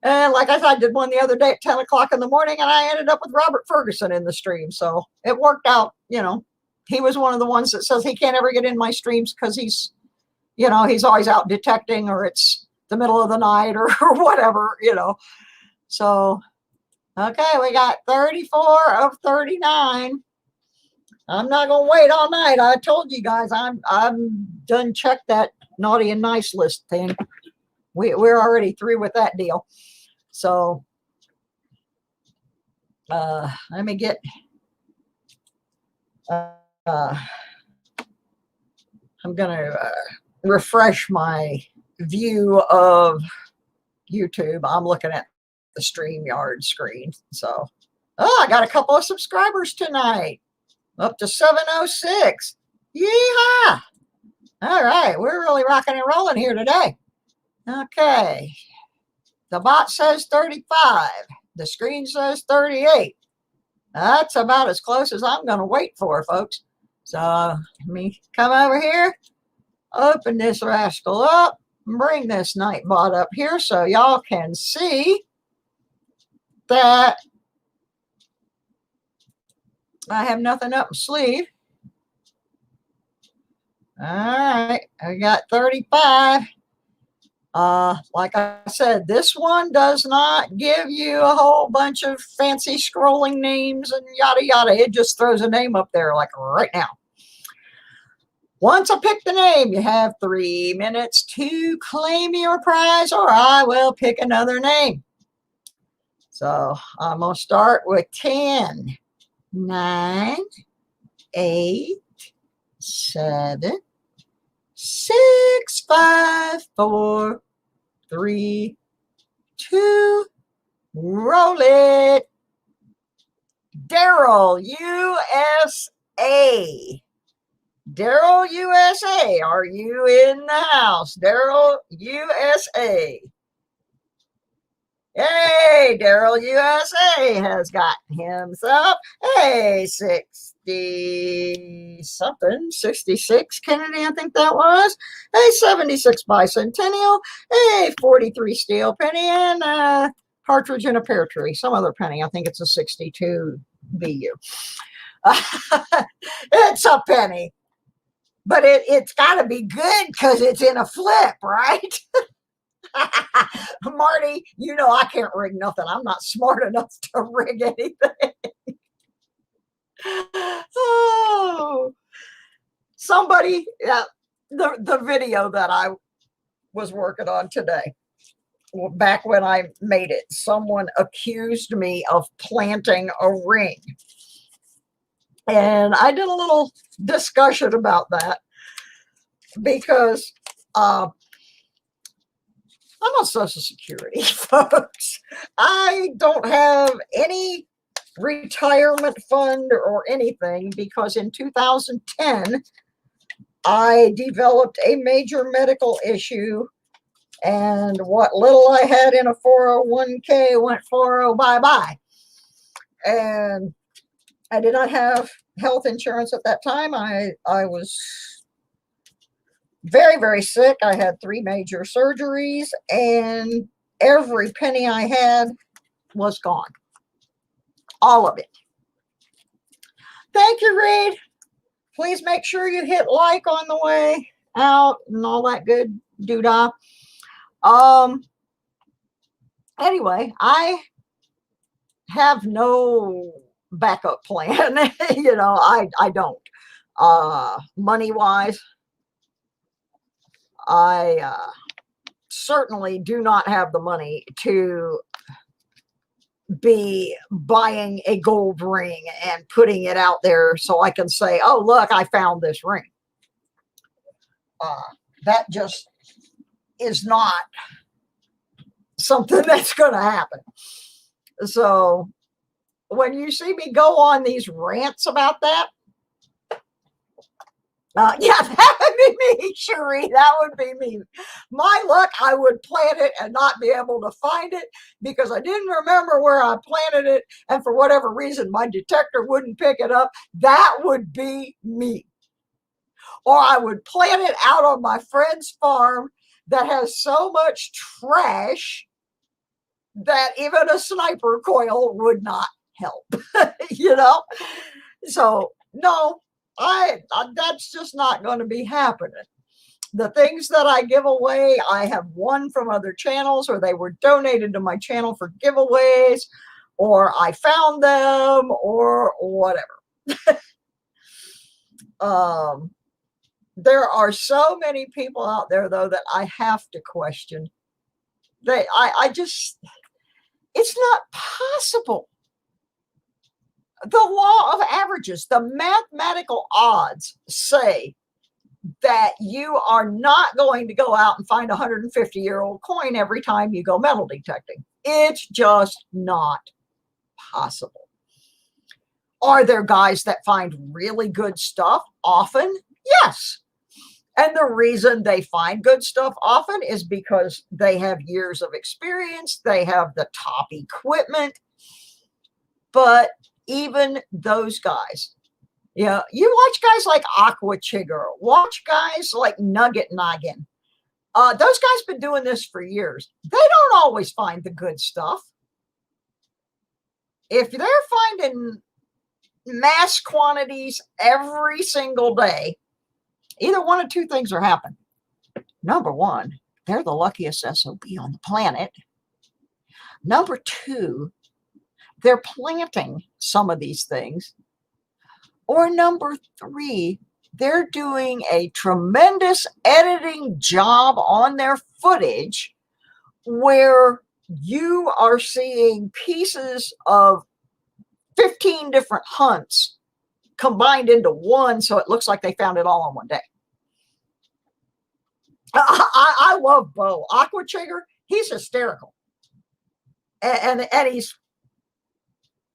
A: And like I said, I did one the other day at 10 o'clock in the morning, and I ended up with Robert Ferguson in the stream. So it worked out. You know, he was one of the ones that says he can't ever get in my streams because he's, you know, he's always out detecting, or it's the middle of the night, or whatever, you know. So, okay, we got 34 of 39. I'm not going to wait all night. I told you guys I'm done checked that naughty and nice list thing. We're already through with that deal. So let me get I'm gonna refresh my view of YouTube. I'm looking at the StreamYard screen. So I got a couple of subscribers tonight, up to 706. Yeehaw! All right, we're really rocking and rolling here today. Okay, the bot says 35. The screen says 38. That's about as close as I'm going to wait for, folks. So let me come over here, open this rascal up, bring this Nightbot up here so y'all can see that I have nothing up my sleeve. All right, I got 35. Like I said, this one does not give you a whole bunch of fancy scrolling names and yada yada. It just throws a name up there like right now. Once I pick the name, you have 3 minutes to claim your prize, or I will pick another name. So I'm going to start with 10, 9, 8, 7, 6, 5, 4, 3, 2, roll it. Daryl, USA. Daryl, USA. Are you in the house? Daryl, USA. Hey, Daryl, USA has got himself a 60 something, 66 Kennedy, I think that was, a 76 bicentennial, a 43 steel penny, and a partridge in a pear tree, some other penny. I think it's a 62 BU. It's a penny, but it's got to be good because it's in a flip, right? Marty, you know I can't rig nothing. I'm not smart enough to rig anything. Oh, somebody, the video that I was working on today, back when I made it, someone accused me of planting a ring. And I did a little discussion about that because I'm on Social Security, folks. I don't have any retirement fund or anything because in 2010, I developed a major medical issue, and what little I had in a 401k went 40 bye-bye. And I did not have health insurance at that time. I was very, very sick. I had 3 major surgeries, and every penny I had was gone. All of it. Thank you, Reed. Please make sure you hit like on the way out and all that good doodah. Anyway, I have no backup plan. You know, I don't. Money-wise, I certainly do not have the money to be buying a gold ring and putting it out there so I can say, oh, look, I found this ring. That just is not something that's going to happen. So when you see me go on these rants about that, yeah, that would be me, Cherie. That would be me. My luck, I would plant it and not be able to find it because I didn't remember where I planted it. And for whatever reason, my detector wouldn't pick it up. That would be me. Or I would plant it out on my friend's farm that has so much trash that even a sniper coil would not help, you know? So, no, that's just not going to be happening. The things that I give away, I have won from other channels, or they were donated to my channel for giveaways, or I found them, or whatever. There are so many people out there, though, that I have to question. I just, it's not possible. The law of averages, the mathematical odds say that you are not going to go out and find a 150-year-old coin every time you go metal detecting. It's just not possible. Are there guys that find really good stuff often? Yes. And the reason they find good stuff often is because they have years of experience. They have the top equipment. But even those guys, yeah, you watch guys like Aqua Chigger, watch guys like Nugget Noggin. Those guys been doing this for years. They don't always find the good stuff. If they're finding mass quantities every single day, either one of two things are happening. Number one, they're the luckiest SOB on the planet. Number two, they're planting some of these things. Or number three, they're doing a tremendous editing job on their footage where you are seeing pieces of 15 different hunts combined into one, so it looks like they found it all on one day. I love Bo. Aqua Chigger, he's hysterical. And he's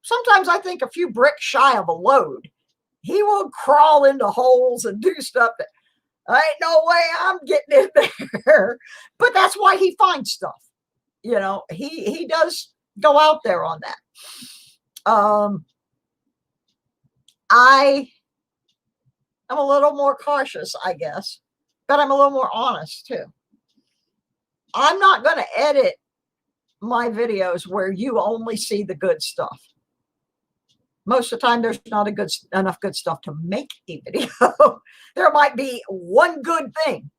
A: sometimes, I think, a few bricks shy of a load. He will crawl into holes and do stuff that ain't no way I'm getting in there. But that's why he finds stuff. You know, he does go out there on that. I am a little more cautious, I guess, but I'm a little more honest too. I'm not going to edit my videos where you only see the good stuff. Most of the time, there's not enough good stuff to make a video. There might be one good thing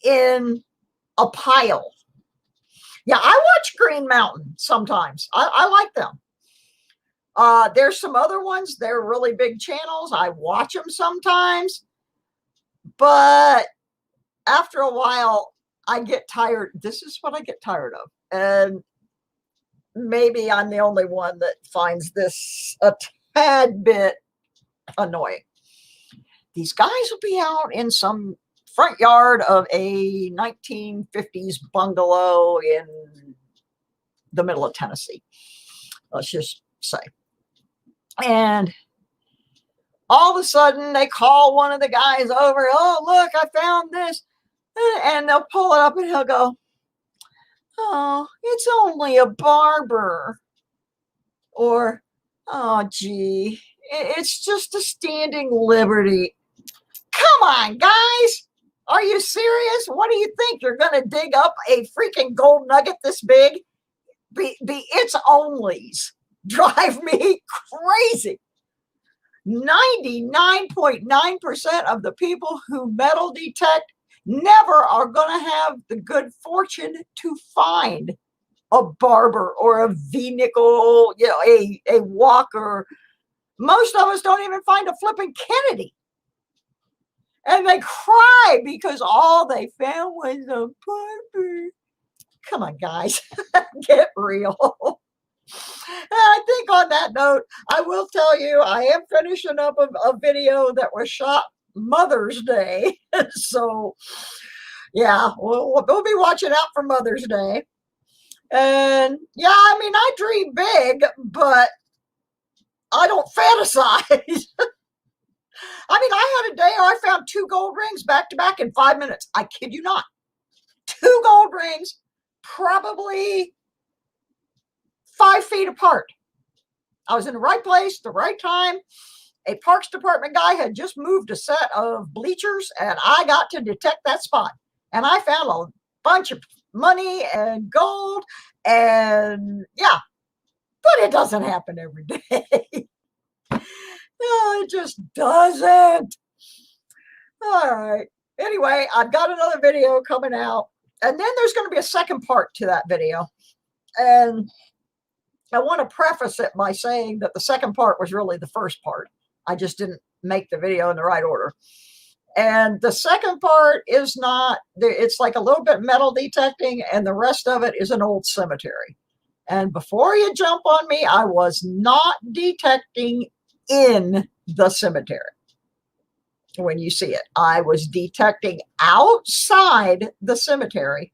A: in a pile. Yeah, I watch Green Mountain sometimes. I like them. There's some other ones. They're really big channels. I watch them sometimes. But after a while, I get tired. This is what I get tired of. And maybe I'm the only one that finds this a tad bit annoying. These guys will be out in some front yard of a 1950s bungalow in the middle of Tennessee, let's just say. And all of a sudden, they call one of the guys over. Oh, look, I found this. And they'll pull it up and he'll go, oh, it's only a barber. Or, oh, gee, it's just a standing liberty. Come on, guys. Are you serious? What do you think? You're going to dig up a freaking gold nugget this big? The it's onlys drive me crazy. 99.9% of the people who metal detect never are going to have the good fortune to find a barber or a V-nickel, you know, a Walker. Most of us don't even find a flipping Kennedy. And they cry because all they found was a barber. Come on, guys, get real. And I think on that note, I will tell you, I am finishing up a video that was shot Mother's Day. So, yeah, we'll be watching out for Mother's Day. And yeah, I mean, I dream big, but I don't fantasize. I mean, I had a day I found 2 gold rings back to back in 5 minutes. I kid you not. 2 gold rings, probably 5 feet apart. I was in the right place, the right time. A Parks Department guy had just moved a set of bleachers, and I got to detect that spot. And I found a bunch of money and gold, and yeah, but it doesn't happen every day. No, it just doesn't. All right. Anyway, I've got another video coming out, and then there's going to be a second part to that video. And I want to preface it by saying that the second part was really the first part. I just didn't make the video in the right order. And the second part is not, it's like a little bit metal detecting, and the rest of it is an old cemetery. And before you jump on me, I was not detecting in the cemetery. When you see it, I was detecting outside the cemetery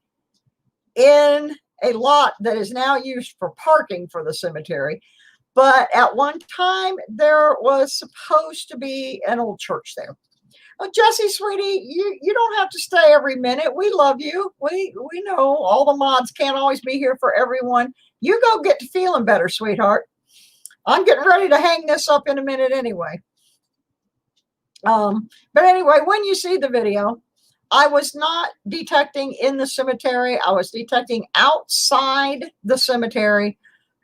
A: in a lot that is now used for parking for the cemetery. But at one time, there was supposed to be an old church there. Oh, Jessie, sweetie, you don't have to stay every minute. We love you. We know all the mods can't always be here for everyone. You go get to feeling better, sweetheart. I'm getting ready to hang this up in a minute anyway. But anyway, when you see the video, I was not detecting in the cemetery. I was detecting outside the cemetery,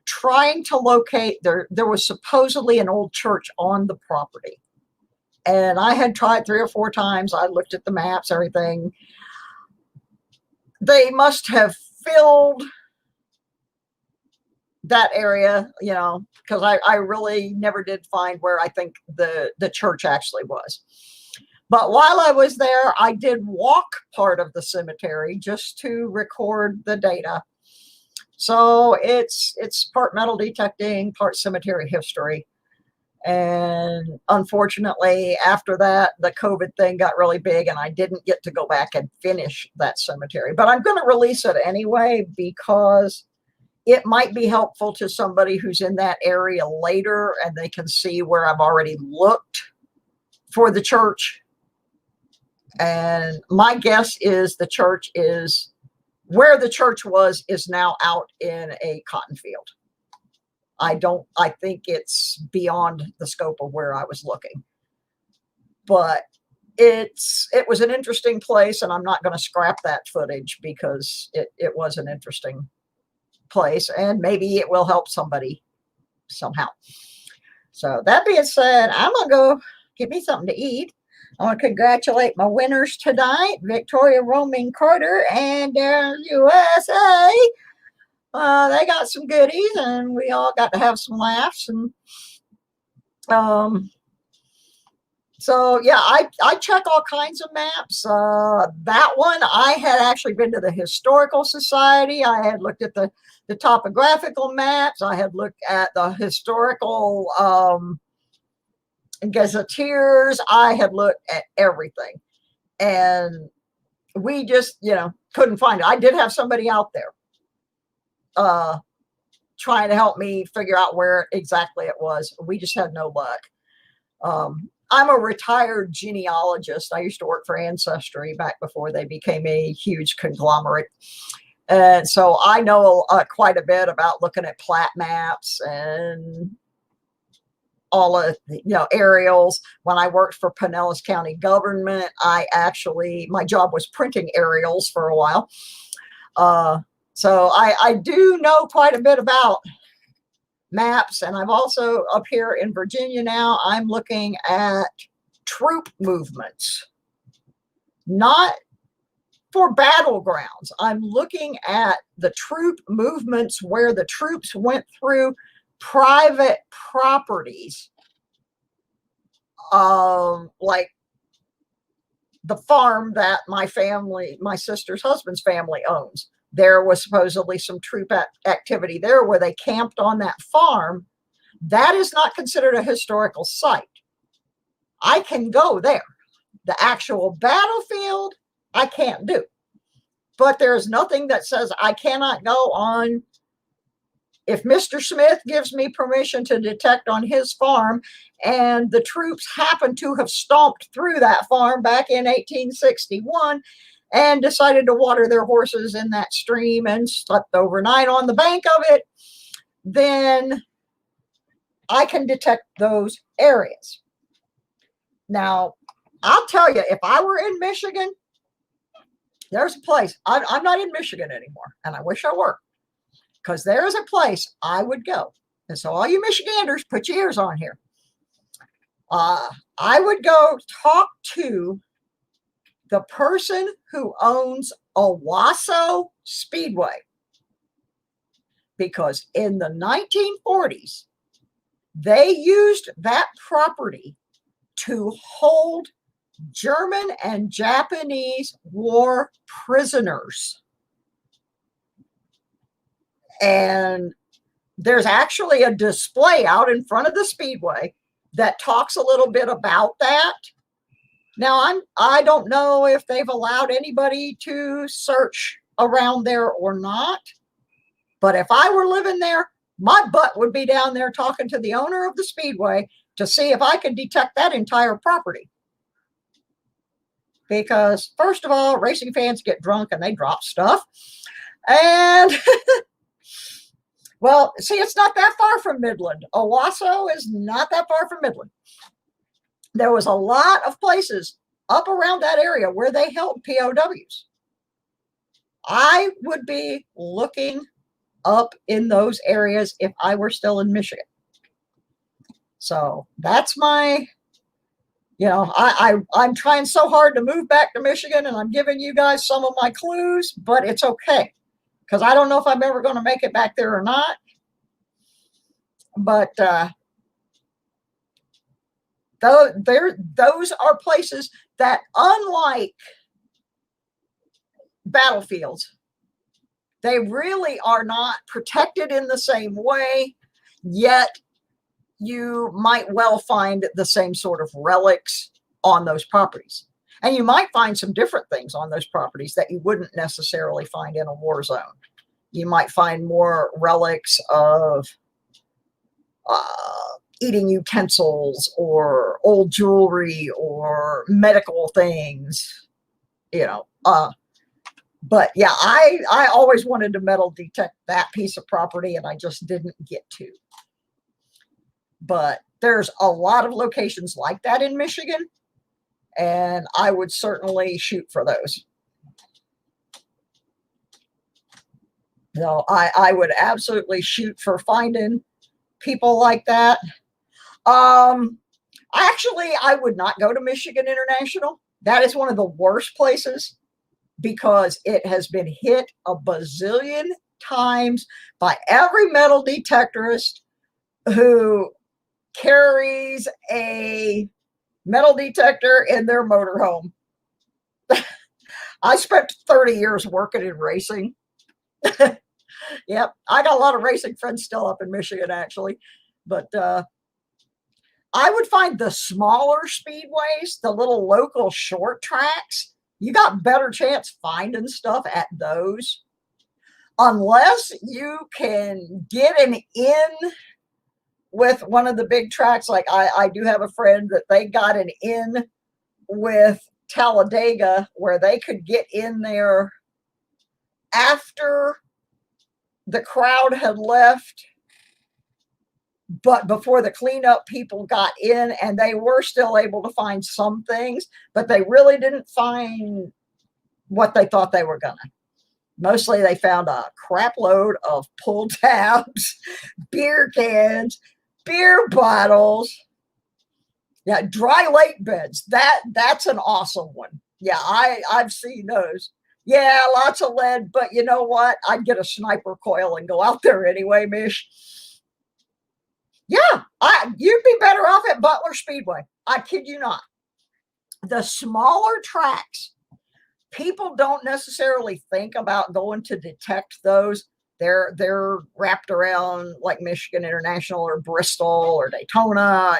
A: trying to locate, there was supposedly an old church on the property. And I had tried 3 or 4 times. I looked at the maps, everything. They must have filled that area, you know, because I really never did find where I think the church actually was. But while I was there, I did walk part of the cemetery just to record the data. So it's part metal detecting, part cemetery history. And unfortunately, after that, the COVID thing got really big, and I didn't get to go back and finish that cemetery. But I'm going to release it anyway, because it might be helpful to somebody who's in that area later, and they can see where I've already looked for the church. And my guess is the church is, where the church was is now out in a cotton field. I think it's beyond the scope of where I was looking. But it was an interesting place, and I'm not going to scrap that footage because it was an interesting place, and maybe it will help somebody somehow. So that being said, I'm going to go get me something to eat. I want to congratulate my winners tonight, Victoria Roaming Carter and USA. They got some goodies, and we all got to have some laughs. And so yeah, I check all kinds of maps. That one, I had actually been to the Historical Society. I had looked at the topographical maps. I had looked at the historical gazetteers. I had looked at everything, and we just, you know, couldn't find it. I did have somebody out there trying to help me figure out where exactly it was. We just had no luck. I'm a retired genealogist. I used to work for Ancestry back before they became a huge conglomerate. And so I know quite a bit about looking at plat maps and all of, you know, aerials. When I worked for Pinellas County government, my job was printing aerials for a while. So I do know quite a bit about maps. And I've also, up here in Virginia now, I'm looking at troop movements, not for battlegrounds. I'm looking at the troop movements where the troops went through private properties, like the farm that my sister's husband's family owns. There was supposedly some troop activity there where they camped on that farm. That is not considered a historical site. I can go there. The actual battlefield, I can't do. but there's nothing that says I cannot go on. If Mr. Smith gives me permission to detect on his farm, and the troops happen to have stomped through that farm back in 1861 and decided to water their horses in that stream and slept overnight on the bank of it, then I can detect those areas. Now, I'll tell you, if I were in Michigan, there's a place. I'm not in Michigan anymore, and I wish I were, because there is a place I would go. And so all you Michiganders, put your ears on here. I would go talk to the person who owns Owasso Speedway, because in the 1940s, they used that property to hold German and Japanese war prisoners. And there's actually a display out in front of the Speedway that talks a little bit about that. Now, I don't know if they've allowed anybody to search around there or not, but if I were living there, my butt would be down there talking to the owner of the Speedway to see if I could detect that entire property. Because, first of all, racing fans get drunk and they drop stuff. And, well, see, it's not that far from Midland. Owasso is not that far from Midland. There was a lot of places up around that area where they held POWs. I would be looking up in those areas if I were still in Michigan. So that's my, I'm trying so hard to move back to Michigan, and I'm giving you guys some of my clues, but it's okay, because I don't know if I'm ever going to make it back there or not. But those are places that, unlike battlefields, they really are not protected in the same way, yet you might well find the same sort of relics on those properties. And you might find some different things on those properties that you wouldn't necessarily find in a war zone. You might find more relics of eating utensils or old jewelry or medical things, But yeah, I always wanted to metal detect that piece of property, and I just didn't get to. But there's a lot of locations like that in Michigan, and I would certainly shoot for those. So I would absolutely shoot for finding people like that. Actually, I would not go to Michigan International. That is one of the worst places, because it has been hit a bazillion times by every metal detectorist who carries a metal detector in their motorhome. I spent 30 years working in racing. Yep, I got a lot of racing friends still up in Michigan, actually. But I would find the smaller speedways, the little local short tracks. You got better chance finding stuff at those, unless you can get an in with one of the big tracks. Like I do have a friend that they got an in with Talladega, where they could get in there after the crowd had left, but before the cleanup people got in, and they were still able to find some things, but they really didn't find what they thought they were gonna. Mostly they found a crap load of pull tabs, beer cans, beer bottles. Yeah, dry lake beds. That's an awesome one. Yeah, I've seen those. Yeah, lots of lead, but you know what? I'd get a sniper coil and go out there anyway, Mish. Yeah, you'd be better off at Butler Speedway. I kid you not. The smaller tracks, people don't necessarily think about going to detect those. They're wrapped around like Michigan International or Bristol or Daytona.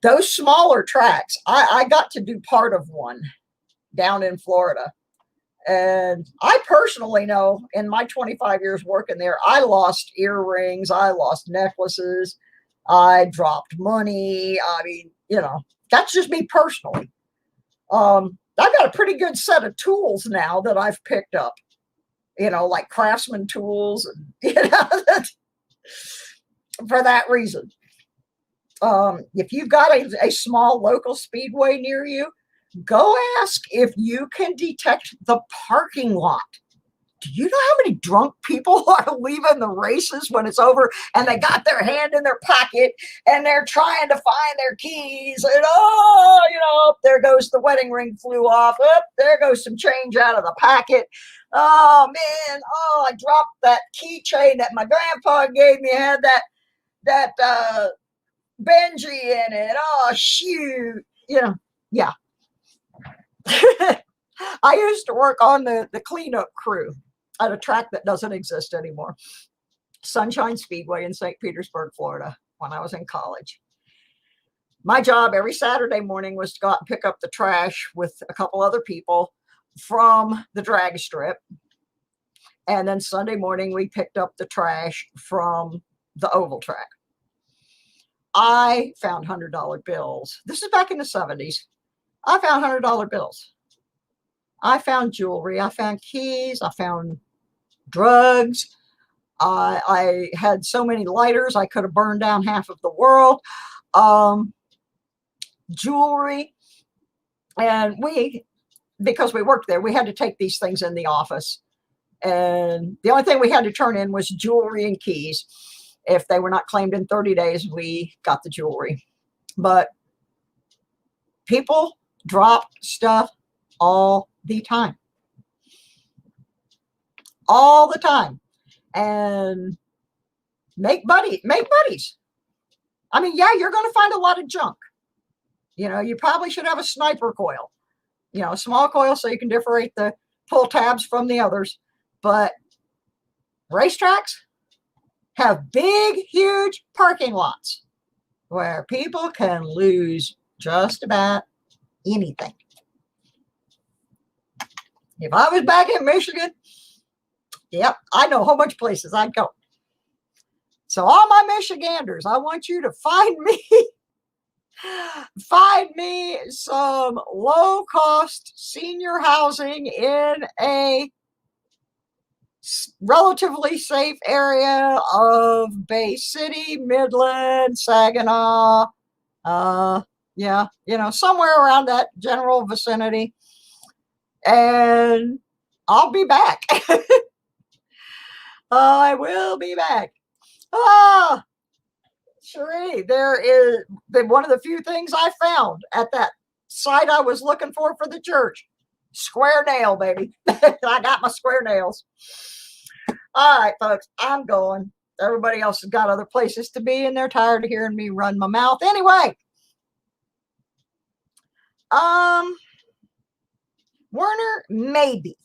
A: Those smaller tracks, I got to do part of one down in Florida. And I personally know in my 25 years working there, I lost earrings, I lost necklaces, I dropped money. I mean, that's just me personally. I've got a pretty good set of tools now that I've picked up, like craftsman tools, for that reason. If you've got a small local speedway near you, go ask if you can detect the parking lot. Do you know how many drunk people are leaving the races when it's over and they got their hand in their pocket and they're trying to find their keys and there goes the wedding ring flew off. Oh, there goes some change out of the pocket. Oh man, I dropped that keychain that my grandpa gave me. It had that Benji in it. Oh shoot. Yeah. I used to work on the cleanup crew at a track that doesn't exist anymore, Sunshine Speedway in St. Petersburg, Florida, when I was in college. My job every Saturday morning was to go out and pick up the trash with a couple other people from the drag strip. And then Sunday morning, we picked up the trash from the oval track. I found $100 bills. This is back in the 70s. I found $100 bills. I found jewelry. I found keys. I found drugs. I had so many lighters, I could have burned down half of the world. Jewelry. And because we worked there, we had to take these things in the office. And the only thing we had to turn in was jewelry and keys. If they were not claimed in 30 days, we got the jewelry. But people drop stuff all the time. All the time. And make buddies. I mean, yeah, you're going to find a lot of junk. You probably should have a sniper coil. A small coil so you can differentiate the pull tabs from the others. But racetracks have big, huge parking lots where people can lose just about anything. If I was back in Michigan, yep, I know a whole bunch of places I'd go. So all my Michiganders, I want you to find me some low-cost senior housing in a relatively safe area of Bay City, Midland, Saginaw. Yeah, somewhere around that general vicinity. And I'll be back. I will be back. Cherie, there is one of the few things I found at that site I was looking for the church. Square nail, baby. I got my square nails. All right, folks, I'm going. Everybody else has got other places to be, and they're tired of hearing me run my mouth. Anyway, Werner, maybe.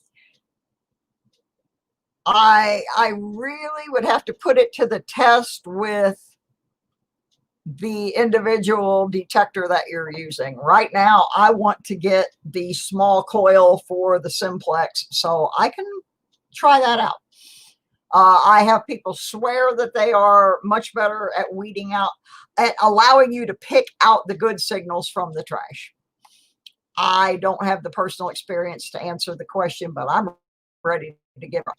A: I really would have to put it to the test with the individual detector that you're using. Right now, I want to get the small coil for the simplex, so I can try that out. I have people swear that they are much better at weeding out, at allowing you to pick out the good signals from the trash. I don't have the personal experience to answer the question, but I'm ready to give up.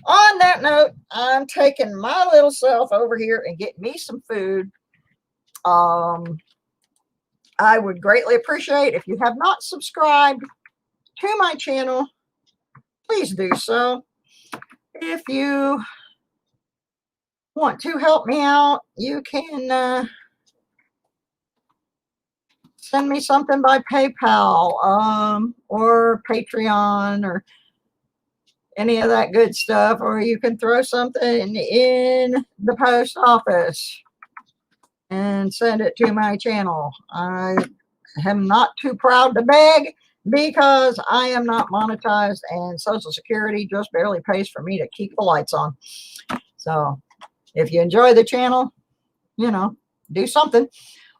A: On that note, I'm taking my little self over here and getting me some food. I would greatly appreciate if you have not subscribed to my channel, please do so. If you want to help me out, you can send me something by PayPal or Patreon or any of that good stuff, or you can throw something in the post office and send it to my channel. I am not too proud to beg because I am not monetized and Social Security just barely pays for me to keep the lights on. So if you enjoy the channel, do something.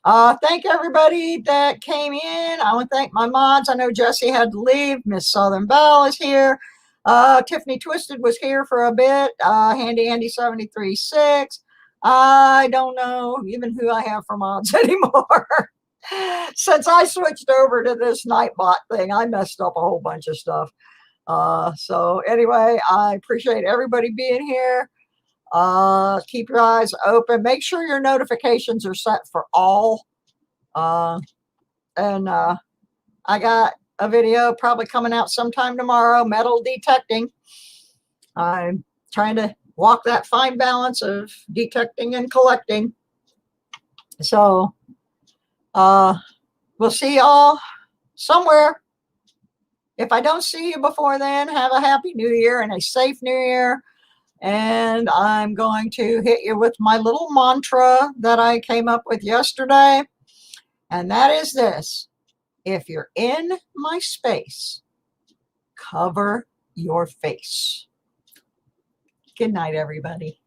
A: Thank everybody that came in. I want to thank my mods. I know Jesse had to leave. Miss Southern Belle is here. Tiffany Twisted was here for a bit. Handy Andy 73.6. I don't know even who I have for mods anymore. Since I switched over to this Nightbot thing, I messed up a whole bunch of stuff. So anyway, I appreciate everybody being here. Keep your eyes open. Make sure your notifications are set for all. And I got a video probably coming out sometime tomorrow, metal detecting. I'm trying to walk that fine balance of detecting and collecting. So we'll see y'all somewhere. If I don't see you before then, have a happy new year and a safe new year. And I'm going to hit you with my little mantra that I came up with yesterday. And that is this: if you're in my space, cover your face. Good night, everybody.